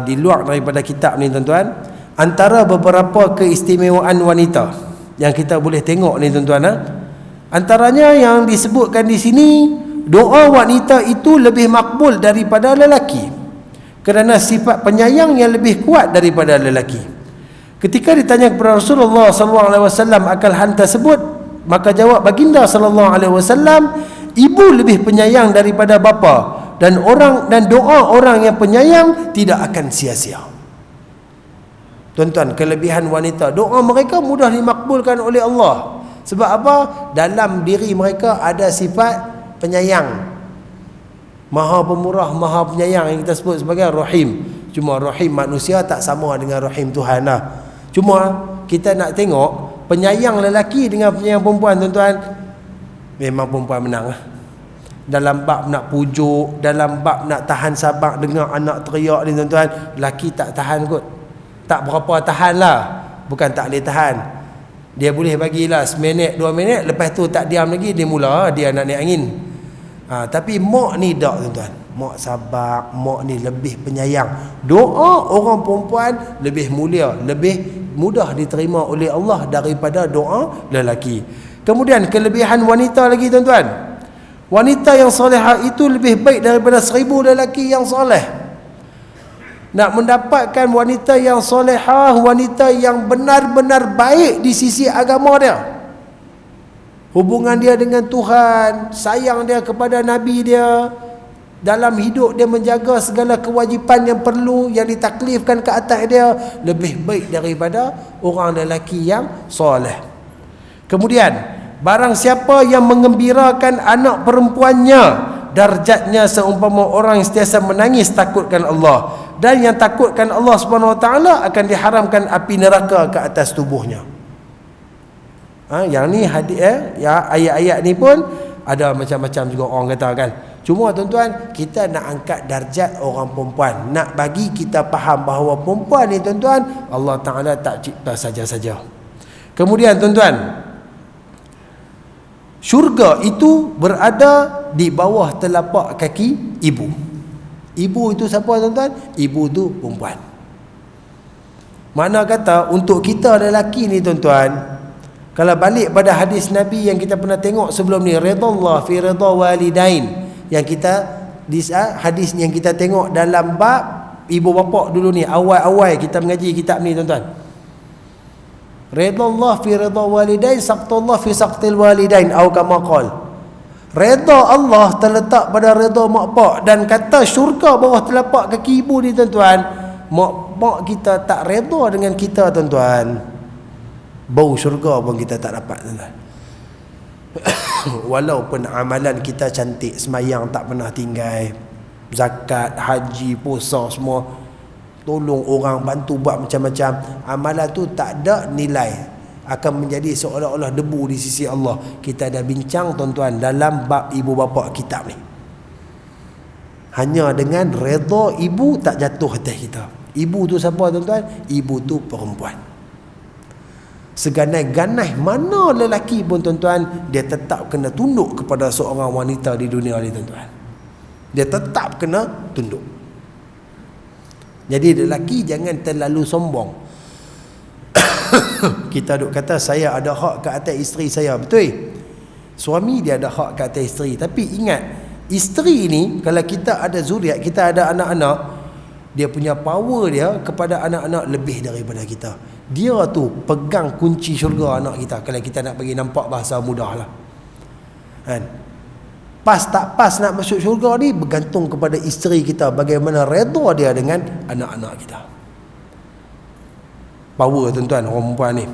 di luar daripada kitab ni tuan-tuan, antara beberapa keistimewaan wanita yang kita boleh tengok ni tuan-tuan, antaranya yang disebutkan di sini, doa wanita itu lebih makbul daripada lelaki kerana sifat penyayang yang lebih kuat daripada lelaki. Ketika ditanya kepada Rasulullah sallallahu alaihi wasallam akan hal tersebut, maka jawab baginda sallallahu alaihi wasallam, ibu lebih penyayang daripada bapa, dan doa orang yang penyayang tidak akan sia-sia. Tuan-tuan, kelebihan wanita, doa mereka mudah dimakbulkan oleh Allah. Sebab apa? Dalam diri mereka ada sifat penyayang. Maha pemurah, maha penyayang, yang kita sebut sebagai Rahim. Cuma Rahim manusia tak sama dengan Rahim Tuhan lah. Cuma kita nak tengok penyayang lelaki dengan penyayang perempuan tuan-tuan, memang perempuan menang lah. Dalam bab nak pujuk, dalam bab nak tahan sabar dengar anak teriak ni tuan-tuan, lelaki tak tahan kot. Tak berapa tahan lah. Bukan tak boleh tahan, dia boleh bagilah seminit 2 minit, lepas tu tak diam lagi, dia mula dia nak naik angin. Tapi mak ni tak tuan-tuan. Mak sabar, mak ni lebih penyayang. Doa orang perempuan lebih mulia, lebih mudah diterima oleh Allah daripada doa lelaki. Kemudian kelebihan wanita lagi tuan-tuan. Wanita yang solehah itu lebih baik daripada 1000 lelaki yang soleh. Nak mendapatkan wanita yang solehah, wanita yang benar-benar baik di sisi agama dia, hubungan dia dengan Tuhan, sayang dia kepada Nabi dia, dalam hidup dia menjaga segala kewajipan yang perlu, yang ditaklifkan ke atas dia, lebih baik daripada orang lelaki yang soleh. Kemudian barang siapa yang mengembirakan anak perempuannya, darjatnya seumpama orang yang sentiasa menangis takutkan Allah, dan yang takutkan Allah Subhanahu Wa Taala akan diharamkan api neraka ke atas tubuhnya. Yang ni hadis ya, ayat-ayat ni pun ada macam-macam juga orang kata kan. Cuma tuan-tuan, kita nak angkat darjat orang perempuan, nak bagi kita faham bahawa perempuan ni tuan-tuan, Allah Taala tak cipta saja-saja. Kemudian tuan-tuan, syurga itu berada di bawah telapak kaki ibu. Ibu itu siapa tuan-tuan? Ibu itu perempuan. Mana kata untuk kita lelaki ni tuan-tuan, kalau balik pada hadis Nabi yang kita pernah tengok sebelum ni, ridallah fi ridha walidain, yang kita hadis yang kita tengok dalam bab ibu bapa dulu ni, awal-awal kita mengaji kitab ni tuan-tuan. Ridallah fi ridha walidain, saqtullah fi saqtil walidain, atau kama qala. Redha Allah terletak pada redha mak pak, dan kata syurga bawah telapak kaki ibu ni tuan-tuan. Mak kita tak redha dengan kita tuan-tuan, bau syurga pun kita tak dapat tuan-tuan. Walaupun amalan kita cantik, semayang tak pernah tinggal, zakat, haji, puasa semua, tolong orang, bantu buat macam-macam, amalan tu tak ada nilai, akan menjadi seolah-olah debu di sisi Allah. Kita dah bincang tuan-tuan dalam bab ibu bapa kitab ni. Hanya dengan redha ibu tak jatuh atas kita. Ibu tu siapa tuan-tuan? Ibu tu perempuan. Seganai-ganai mana lelaki pun tuan-tuan, dia tetap kena tunduk kepada seorang wanita di dunia ni tuan-tuan. Dia tetap kena tunduk. Jadi lelaki jangan terlalu sombong. Kita duk kata saya ada hak ke atas isteri saya, betul? Suami dia ada hak ke atas isteri, tapi ingat, isteri ni kalau kita ada zuriat, kita ada anak-anak, dia punya power dia kepada anak-anak lebih daripada kita. Dia tu pegang kunci syurga anak kita, kalau kita nak bagi nampak bahasa mudah lah kan. Pas tak pas nak masuk syurga ni bergantung kepada isteri kita, bagaimana redha dia dengan anak-anak kita. Power tuan-tuan orang perempuan ni.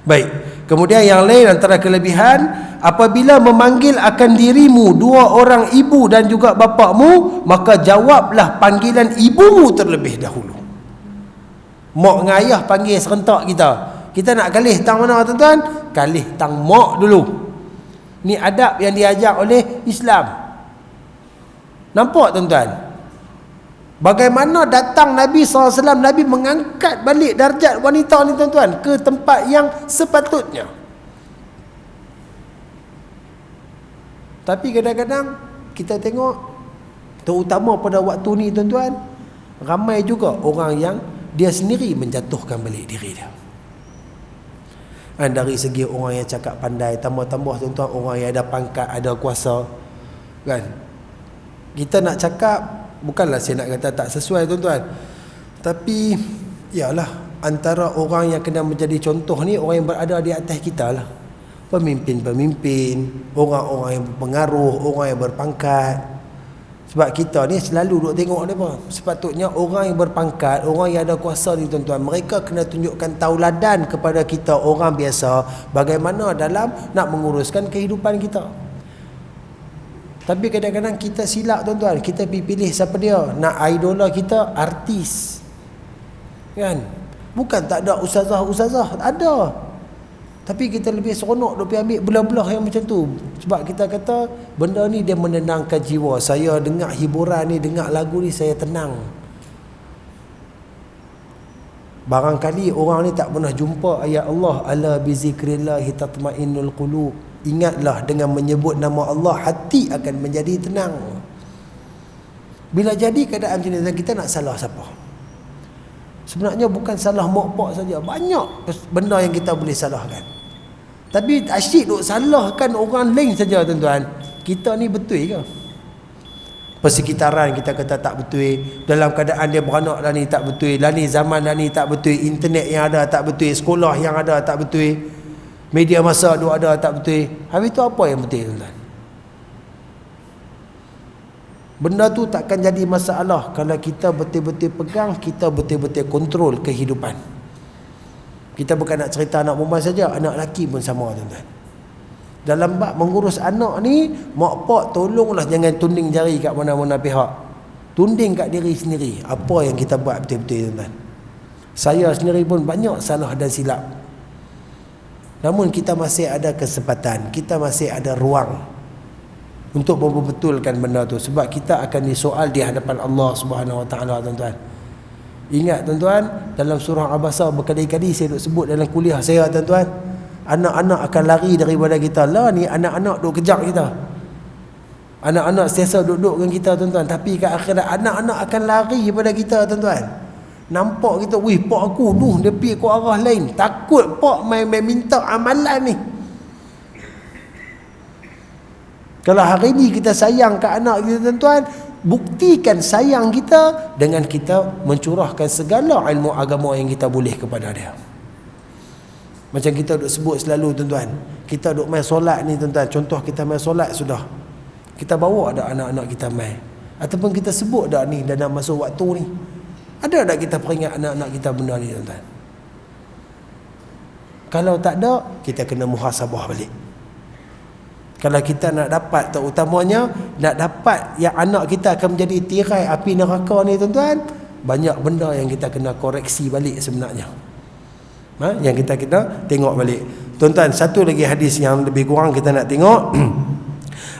Baik, kemudian yang lain antara kelebihan, apabila memanggil akan dirimu dua orang ibu dan juga bapakmu, maka jawablah panggilan ibumu terlebih dahulu. Mak dengan ayah panggil serentak kita, kita nak kalih tang mana tuan-tuan? Kalih tang mak dulu. Ni adab yang diajar oleh Islam. Nampak tuan-tuan? Bagaimana datang Nabi SAW, Nabi mengangkat balik darjat wanita ni tuan-tuan ke tempat yang sepatutnya. Tapi kadang-kadang kita tengok, terutama pada waktu ni tuan-tuan, ramai juga orang yang dia sendiri menjatuhkan balik diri dia. Dari segi orang yang cakap pandai, tambah-tambah tuan-tuan orang yang ada pangkat, ada kuasa kan. Kita nak cakap, bukanlah saya nak kata tak sesuai tuan-tuan, tapi yalah, antara orang yang kena menjadi contoh ni orang yang berada di atas kita lah. Pemimpin-pemimpin, orang-orang yang berpengaruh, orang yang berpangkat. Sebab kita ni selalu duk tengok mereka. Sepatutnya orang yang berpangkat, orang yang ada kuasa ni tuan-tuan, mereka kena tunjukkan tauladan kepada kita orang biasa bagaimana dalam nak menguruskan kehidupan kita. Tapi kadang-kadang kita silap tuan-tuan, kita pilih siapa dia, nak idola kita artis kan. Bukan tak ada ustazah-ustazah, ada. Tapi kita lebih seronok duk ambil belah-belah yang macam tu. Sebab kita kata benda ni dia menenangkan jiwa. Saya dengar hiburan ni, dengar lagu ni, saya tenang. Barangkali orang ni tak pernah jumpa ayat Allah, ala bi zikrillah tatmainnul qulub. Ingatlah dengan menyebut nama Allah, hati akan menjadi tenang. Bila jadi keadaan macam ni, kita nak salah siapa? Sebenarnya bukan salah mak pak saja, banyak benda yang kita boleh salahkan. Tapi asyik duk salahkan orang lain saja tuan-tuan. Kita ni betul ke? Persekitaran kita kata tak betul, dalam keadaan dia beranak dah ni tak betul, dah ni zaman dah ni tak betul, internet yang ada tak betul, sekolah yang ada tak betul, media masa duk ada tak betul. Habis tu apa yang betul tuan-tuan? Benda tu takkan jadi masalah kalau kita betul-betul pegang, kita betul-betul kontrol kehidupan. Kita bukan nak cerita anak perempuan saja, anak lelaki pun sama tuan-tuan. Dalam bab mengurus anak ni, mak pak tolonglah jangan tunding jari kat mana-mana pihak. Tunding kat diri sendiri. Apa yang kita buat betul-betul tuan-tuan. Saya sendiri pun banyak salah dan silap. Namun kita masih ada kesempatan, kita masih ada ruang untuk membetulkan benda tu, sebab kita akan disoal di hadapan Allah Subhanahu Wa Taala tuan-tuan. Ingat tuan-tuan, dalam surah Abasa berkali-kali saya duk sebut dalam kuliah saya tuan-tuan, anak-anak akan lari daripada kita. Lah ni anak-anak duk kejar kita. Anak-anak sentiasa duduk dengan kita tuan-tuan, tapi kat akhirat anak-anak akan lari daripada kita tuan-tuan. Nampak kita, wih pak aku dia pergi ke arah lain, takut pak main minta amalan ni. Kalau hari ni kita sayang ke anak kita tuan-tuan, buktikan sayang kita dengan kita mencurahkan segala ilmu agama yang kita boleh kepada dia. Macam kita duk sebut selalu tuan-tuan, kita duk main solat ni tuan-tuan, contoh kita main solat sudah, kita bawa dak anak-anak kita main, ataupun kita sebut dak ni dalam masa waktu ni, ada tak kita peringat anak-anak kita benda ni tuan-tuan? Kalau tak ada, kita kena muhasabah balik. Kalau kita nak dapat, terutamanya nak dapat yang anak kita akan menjadi tirai api neraka ni tuan-tuan, banyak benda yang kita kena koreksi balik sebenarnya. Yang kita kena tengok balik. Tuan-tuan, satu lagi hadis yang lebih kurang kita nak tengok.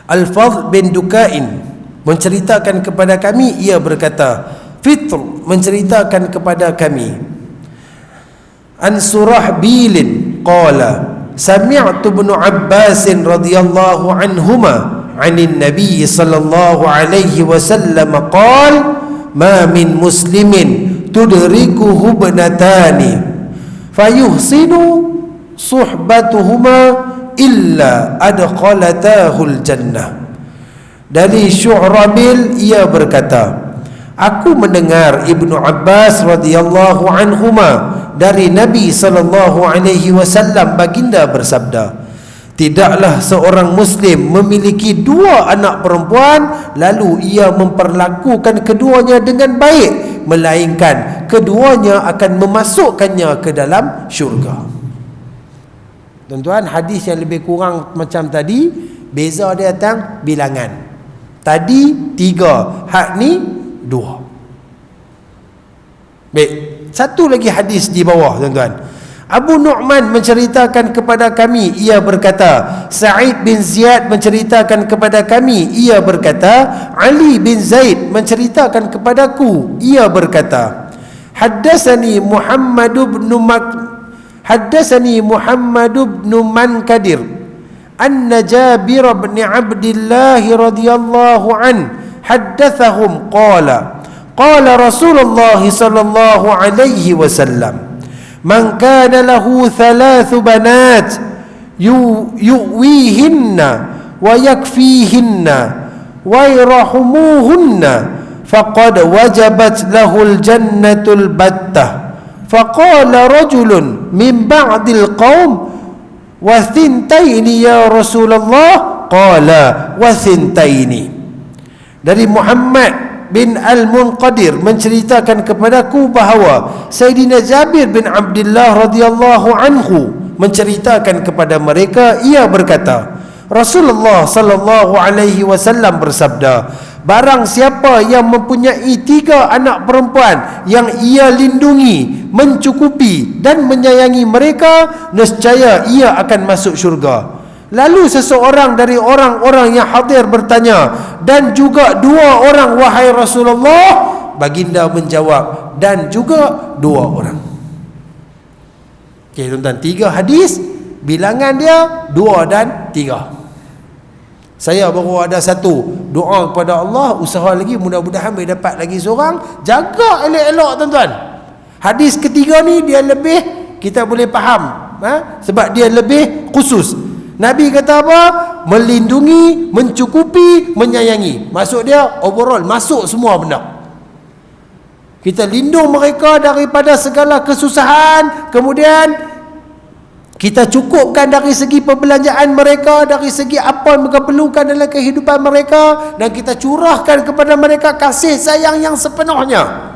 Al-Fadl bin Dukain menceritakan kepada kami, ia berkata, Fitr menceritakan kepada kami, an Surahbilin qala sami'tu ibn Abbas radhiyallahu anhuma 'anil Nabi sallallahu alaihi wasallam qala ma min muslimin tudrikuhu ibnatani fayuhsinu suhbatuhuma illa adkhalatahul jannah. Dari Syu'rabil ia berkata, aku mendengar Ibnu Abbas radhiyallahu anhuma dari Nabi sallallahu alaihi wasallam baginda bersabda, tidaklah seorang muslim memiliki dua anak perempuan lalu ia memperlakukan keduanya dengan baik, melainkan keduanya akan memasukkannya ke dalam syurga. Tuan-tuan, hadis yang lebih kurang macam tadi, beza dia tentang bilangan. Tadi 3, hak ni 2. Baik, satu lagi hadis di bawah tuan-tuan. Abu Nu'man menceritakan kepada kami, ia berkata, Sa'id bin Ziyad menceritakan kepada kami, ia berkata, Ali bin Zaid menceritakan kepadaku, ia berkata, Haddatsani Muhammad bin Mankadir anna Jabir bin Abdullah radhiyallahu an haddatsahum qala qala Rasulullah sallallahu alaihi wasallam man kana lahu 3 banat yuwihinna wa yakfihinna wa yarhumuhunna faqad wajabat lahul jannatul battah. Faqala rajulun min ba'dil qaum wa thintaini ya Rasulullah, qala wa thintaini. Dari Muhammad bin Al-Munqadir menceritakan kepadaku bahawa Sayyidina Jabir bin Abdullah radhiyallahu anhu menceritakan kepada mereka, ia berkata, Rasulullah sallallahu alaihi wasallam bersabda, barang siapa yang mempunyai 3 anak perempuan yang ia lindungi, mencukupi dan menyayangi mereka, nescaya ia akan masuk syurga. Lalu seseorang dari orang-orang yang hadir bertanya, dan juga 2 orang wahai Rasulullah? Baginda menjawab, dan juga 2 orang. Okey tuan-tuan, 3 hadis Bilangan dia 2 dan 3. Saya baru ada 1. Doa kepada Allah, usaha lagi, mudah-mudahan boleh dapat lagi seorang. Jaga elok-elok tuan-tuan. Hadis ketiga ni dia lebih kita boleh faham, sebab dia lebih khusus. Nabi kata apa? Melindungi, mencukupi, menyayangi. Maksud dia overall, masuk semua benda. Kita lindung mereka daripada segala kesusahan. Kemudian kita cukupkan dari segi perbelanjaan mereka, dari segi apa yang mereka perlukan dalam kehidupan mereka, dan kita curahkan kepada mereka kasih sayang yang sepenuhnya.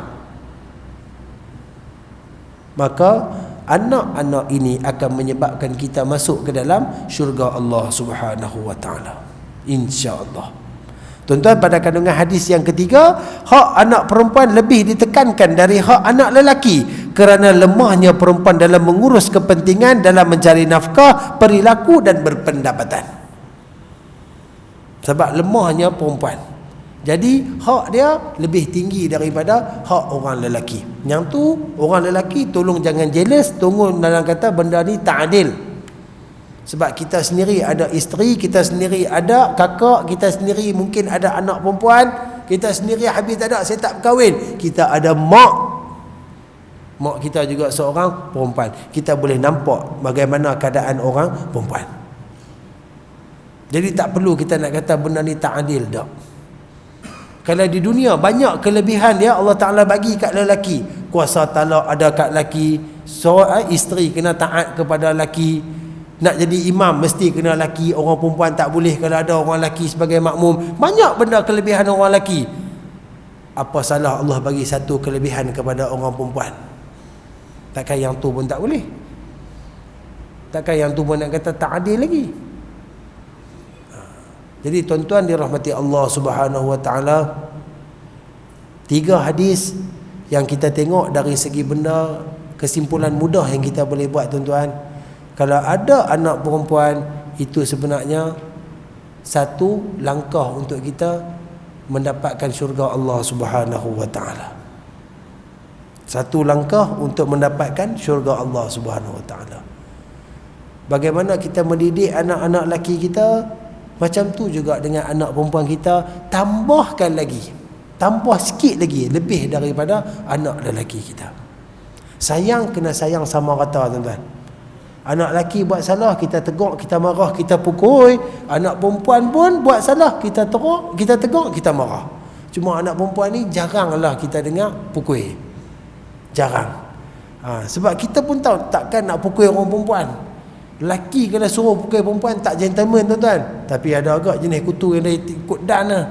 Maka anak-anak ini akan menyebabkan kita masuk ke dalam syurga Allah Subhanahu wa taala, insya-Allah. Tuan-tuan, pada kandungan hadis yang ketiga, hak anak perempuan lebih ditekankan dari hak anak lelaki kerana lemahnya perempuan dalam mengurus kepentingan, dalam mencari nafkah, perilaku dan berpendapatan. Sebab lemahnya perempuan, jadi hak dia lebih tinggi daripada hak orang lelaki. Yang tu orang lelaki tolong jangan jealous, tolong dalam kata benda ni tak adil. Sebab kita sendiri ada isteri, kita sendiri ada kakak, kita sendiri mungkin ada anak perempuan, kita sendiri habis tak ada, saya tak berkahwin, kita ada mak kita juga seorang perempuan. Kita boleh nampak bagaimana keadaan orang perempuan. Jadi tak perlu kita nak kata benda ni tak adil dak. Kalau di dunia banyak kelebihan dia Allah Ta'ala bagi kat lelaki. Kuasa talak ada kat lelaki, isteri kena taat kepada lelaki, nak jadi imam mesti kena lelaki, orang perempuan tak boleh kalau ada orang lelaki sebagai makmum. Banyak benda kelebihan orang lelaki. Apa salah Allah bagi satu kelebihan kepada orang perempuan? Takkan yang tu pun tak boleh? Takkan yang tu pun nak kata tak adil lagi? Jadi tuan-tuan dirahmati Allah Subhanahu wa taala, 3 hadis yang kita tengok dari segi benda, kesimpulan mudah yang kita boleh buat tuan-tuan, kalau ada anak perempuan itu sebenarnya satu langkah untuk kita mendapatkan syurga Allah Subhanahu wa taala. Satu langkah untuk mendapatkan syurga Allah Subhanahu wa taala. Bagaimana kita mendidik anak-anak lelaki kita, macam tu juga dengan anak perempuan kita, tambahkan lagi, tambah sikit lagi lebih daripada anak lelaki kita. Sayang kena sayang sama rata tuan-tuan. Anak lelaki buat salah, kita tegur, kita marah, kita pukul. Anak perempuan pun buat salah, kita teruk, kita tegur, kita marah. Cuma anak perempuan ni jaranglah kita dengar pukul. Jarang. Sebab kita pun tahu takkan nak pukul orang perempuan. Lelaki kalau suruh pukul perempuan tak gentleman tuan-tuan. Tapi ada agak jenis kutu yang dia ikut dan lah.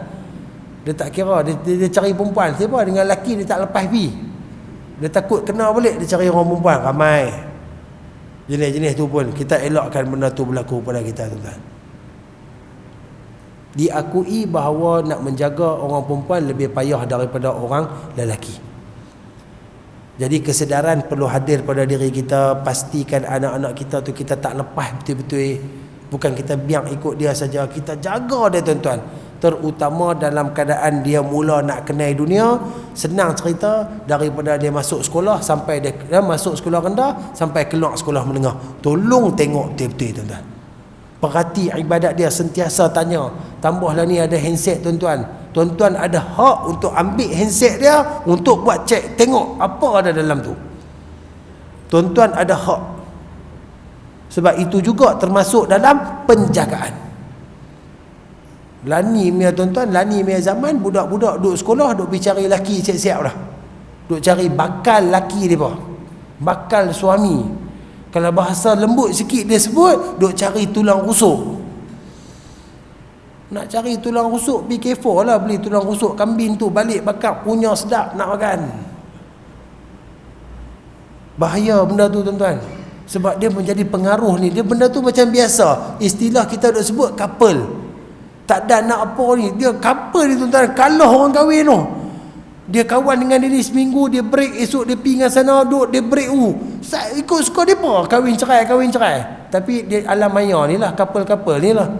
Dia tak kira, dia cari perempuan. Sebab dengan lelaki dia tak lepas pi. Dia takut kena balik, dia cari orang perempuan. Ramai jenis-jenis tu pun kita elakkan benda tu berlaku pada kita tuan-tuan. Diakui bahawa nak menjaga orang perempuan lebih payah daripada orang lelaki. Jadi kesedaran perlu hadir pada diri kita. Pastikan anak-anak kita tu kita tak lepas betul-betul. Bukan kita biar ikut dia saja, kita jaga dia tuan-tuan. Terutama dalam keadaan dia mula nak kenal dunia. Senang cerita, daripada dia masuk sekolah sampai dia masuk sekolah rendah sampai keluar sekolah menengah, tolong tengok betul-betul tuan-tuan. Perhati ibadat dia, sentiasa tanya. Tambahlah ni ada handset tuan-tuan. Tuan-tuan ada hak untuk ambil handset dia untuk buat cek, tengok apa ada dalam tu. Tuan-tuan ada hak. Sebab itu juga termasuk dalam penjagaan. Lani punya tuan-tuan, lani punya zaman, budak-budak duduk sekolah, duduk pergi cari laki siap-siap dah. Duduk cari bakal laki dia, bakal suami. Kalau bahasa lembut sikit dia sebut, duduk cari tulang rusuk. Nak cari tulang rusuk, be careful lah beli tulang rusuk kambing tu, balik bakar, punya sedap nak makan. Bahaya benda tu tuan-tuan. Sebab dia menjadi pengaruh ni. Dia benda tu macam biasa. Istilah kita duk sebut couple. Tak ada nak apa ni. Dia couple ni tuan-tuan, kalah orang kahwin tu. Dia kawan dengan dia ni seminggu, dia break, esok dia pergi dengan sana, duduk dia break. Ikut suka dia apa? Kahwin cerai. Tapi dia alam maya ni lah, couple-couple ni lah.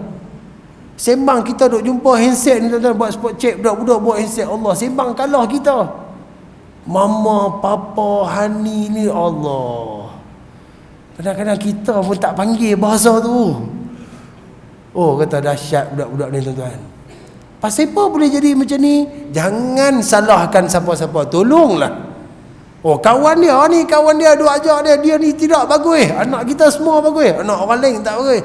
Sembang kita duk jumpa handset ni tuan-tuan, buat spot check, budak-budak buat handset. Allah, sembang kalah kita. Mama, papa, hani ni, Allah. Kadang-kadang kita pun tak panggil bahasa tu. Oh, kata dahsyat budak-budak ni tuan-tuan. Pasal apa boleh jadi macam ni? Jangan salahkan siapa-siapa. Tolonglah. Oh, kawan dia ni, kawan dia duk ajak dia ni tidak bagus. Anak kita semua bagus, anak orang lain tak bagus.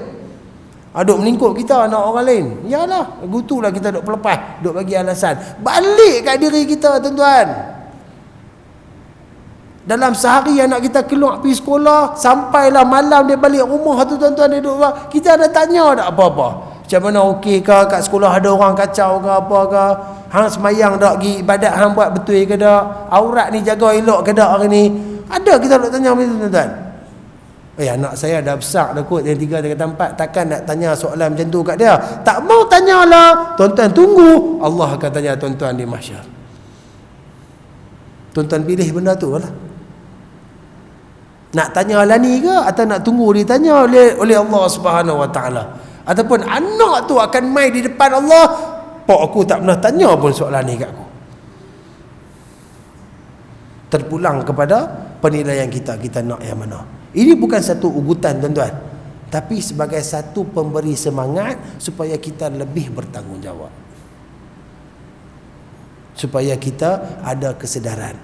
Duk melingkup kita anak orang lain. Yalah, gutulah kita duk pelepas, duk bagi alasan. Balik kat diri kita tuan-tuan. Dalam sehari anak kita keluar pergi sekolah, sampailah malam dia balik rumah tu tuan-tuan, dia duduk, kita ada tanya tak apa-apa? Macam mana okey ke, kat sekolah ada orang kacau ke apa ke, hang semayang tak, pergi ibadat hang buat betul ke tak, aurat ni jaga elok ke tak hari ni? Ada kita nak tanya macam tu tuan-tuan. Anak saya dah besar dah kot, yang 3 tingkat 4, takkan nak tanya soalan macam tu kat dia? Tak mau tanyalah. Tuan-tuan tunggu, Allah akan tanya tuan-tuan di mahsyar. Tuan-tuan pilih benda tu lah. Nak tanya lani ke atau nak tunggu ditanya oleh Allah Subhanahu Wa Taala? Ataupun anak tu akan mai di depan Allah, pak aku tak pernah tanya pun soalan ni kat aku. Terpulang kepada penilaian kita nak yang mana. Ini bukan satu ugutan tuan-tuan, tapi sebagai satu pemberi semangat supaya kita lebih bertanggungjawab, supaya kita ada kesedaran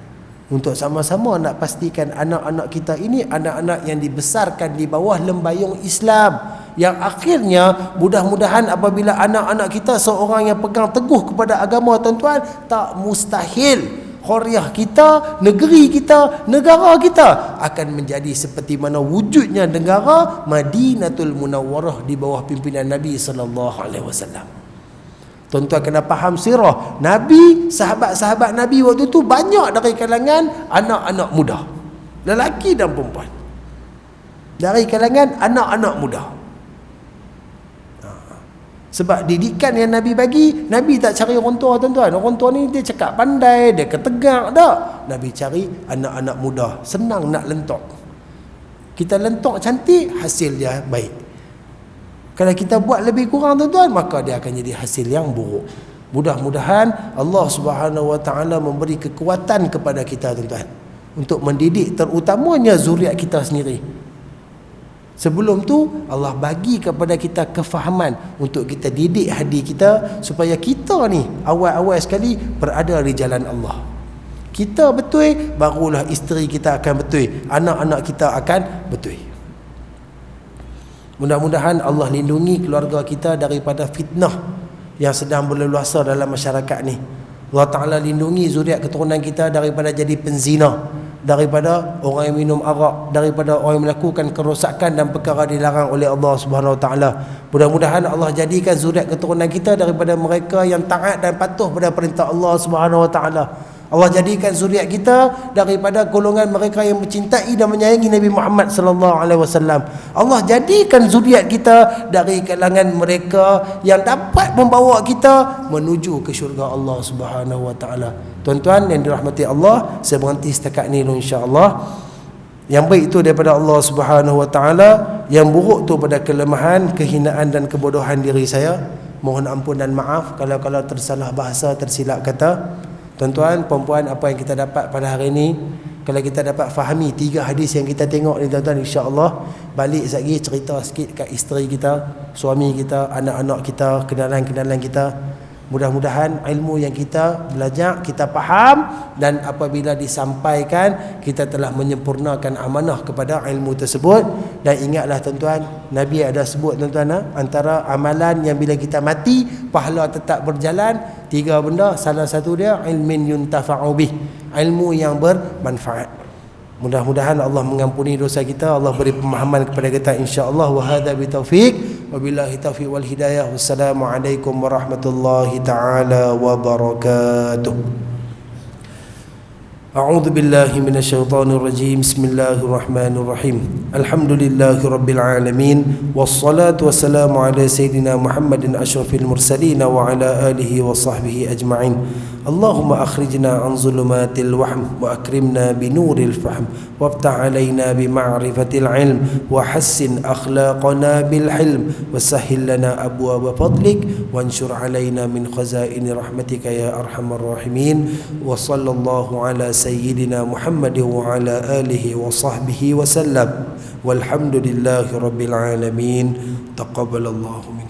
untuk sama-sama nak pastikan anak-anak kita ini anak-anak yang dibesarkan di bawah lembayung Islam, yang akhirnya mudah-mudahan apabila anak-anak kita seorang yang pegang teguh kepada agama tuan-tuan, tak mustahil Qaryah kita, negeri kita, negara kita akan menjadi seperti mana wujudnya negara Madinatul Munawwarah di bawah pimpinan Nabi SAW. Tuan-tuan kena faham sirah Nabi, sahabat-sahabat Nabi waktu tu banyak dari kalangan anak-anak muda, lelaki dan perempuan, dari kalangan anak-anak muda. Sebab didikan yang Nabi bagi, Nabi tak cari orang tua tuan-tuan. Orang tua ni dia cakap pandai, dia ketegak tak. Nabi cari anak-anak muda, senang nak lentok. Kita lentok cantik, hasil dia baik. Kalau kita buat lebih kurang tuan-tuan, maka dia akan jadi hasil yang buruk. Mudah-mudahan Allah Subhanahu Wa Taala memberi kekuatan kepada kita tuan-tuan untuk mendidik terutamanya zuriat kita sendiri. Sebelum tu Allah bagi kepada kita kefahaman untuk kita didik hati kita supaya kita ni awal-awal sekali berada di jalan Allah. Kita betul, barulah isteri kita akan betul, anak-anak kita akan betul. Mudah-mudahan Allah lindungi keluarga kita daripada fitnah yang sedang berleluasa dalam masyarakat ni. Allah Ta'ala lindungi zuriat keturunan kita daripada jadi penzina, daripada orang yang minum arak, daripada orang yang melakukan kerosakan dan perkara dilarang oleh Allah Subhanahu Wa Taala. Mudah-mudahan Allah jadikan zuriat keturunan kita daripada mereka yang taat dan patuh pada perintah Allah Subhanahu Wa Taala. Allah jadikan zuriat kita daripada golongan mereka yang mencintai dan menyayangi Nabi Muhammad sallallahu alaihi wasallam. Allah jadikan zuriat kita dari kalangan mereka yang dapat membawa kita menuju ke syurga Allah Subhanahu Wa Taala. Tuan-tuan yang dirahmati Allah, saya berhenti setakat ni dulu insya-Allah. Yang baik itu daripada Allah Subhanahu Wa Taala, yang buruk tu pada kelemahan, kehinaan dan kebodohan diri saya. Mohon ampun dan maaf kalau tersalah bahasa, tersilap kata. Tuan-tuan, perempuan, apa yang kita dapat pada hari ini, kalau kita dapat fahami 3 hadis yang kita tengok ni tuan-tuan, insya-Allah balik lagi cerita sikit kat isteri kita, suami kita, anak-anak kita, kenalan-kenalan kita. Mudah-mudahan ilmu yang kita belajar, kita faham, dan apabila disampaikan kita telah menyempurnakan amanah kepada ilmu tersebut. Dan ingatlah tuan-tuan, Nabi ada sebut tuan-tuan, antara amalan yang bila kita mati pahala tetap berjalan, 3 benda. Salah satu dia ilmin yuntafa'u bih, ilmu yang bermanfaat. Mudah-mudahan Allah mengampuni dosa kita, Allah beri pemahaman kepada kita insya-Allah. Wa hadza bitaufiq wabillahi taufiq wal hidayah. Wassalamualaikum warahmatullahi taala wabarakatuh. A'udzu billahi minasyaitonir rajim. Bismillahirrahmanirrahim. Alhamdulillahi rabbil alamin, wassalatu wassalamu ala sayidina Muhammadin asyrafil mursalin wa ala alihi wa sahbihi ajma'in. Allahumma akhrijna an zulumatil wahm wa akrimna binuril fahm waftah alaina bima'rifatil ilm wa hassin akhlaqana bil hilm wa sahhil lana abwaaba fadlik wanshur alaina min khazaini rahmatika ya arhamar rahimin. Wa sallallahu ala sayyidina Muhammadin wa ala alihi wa sahbihi wa sallam. Walhamdulillahi rabbil alamin. Taqabbalallahu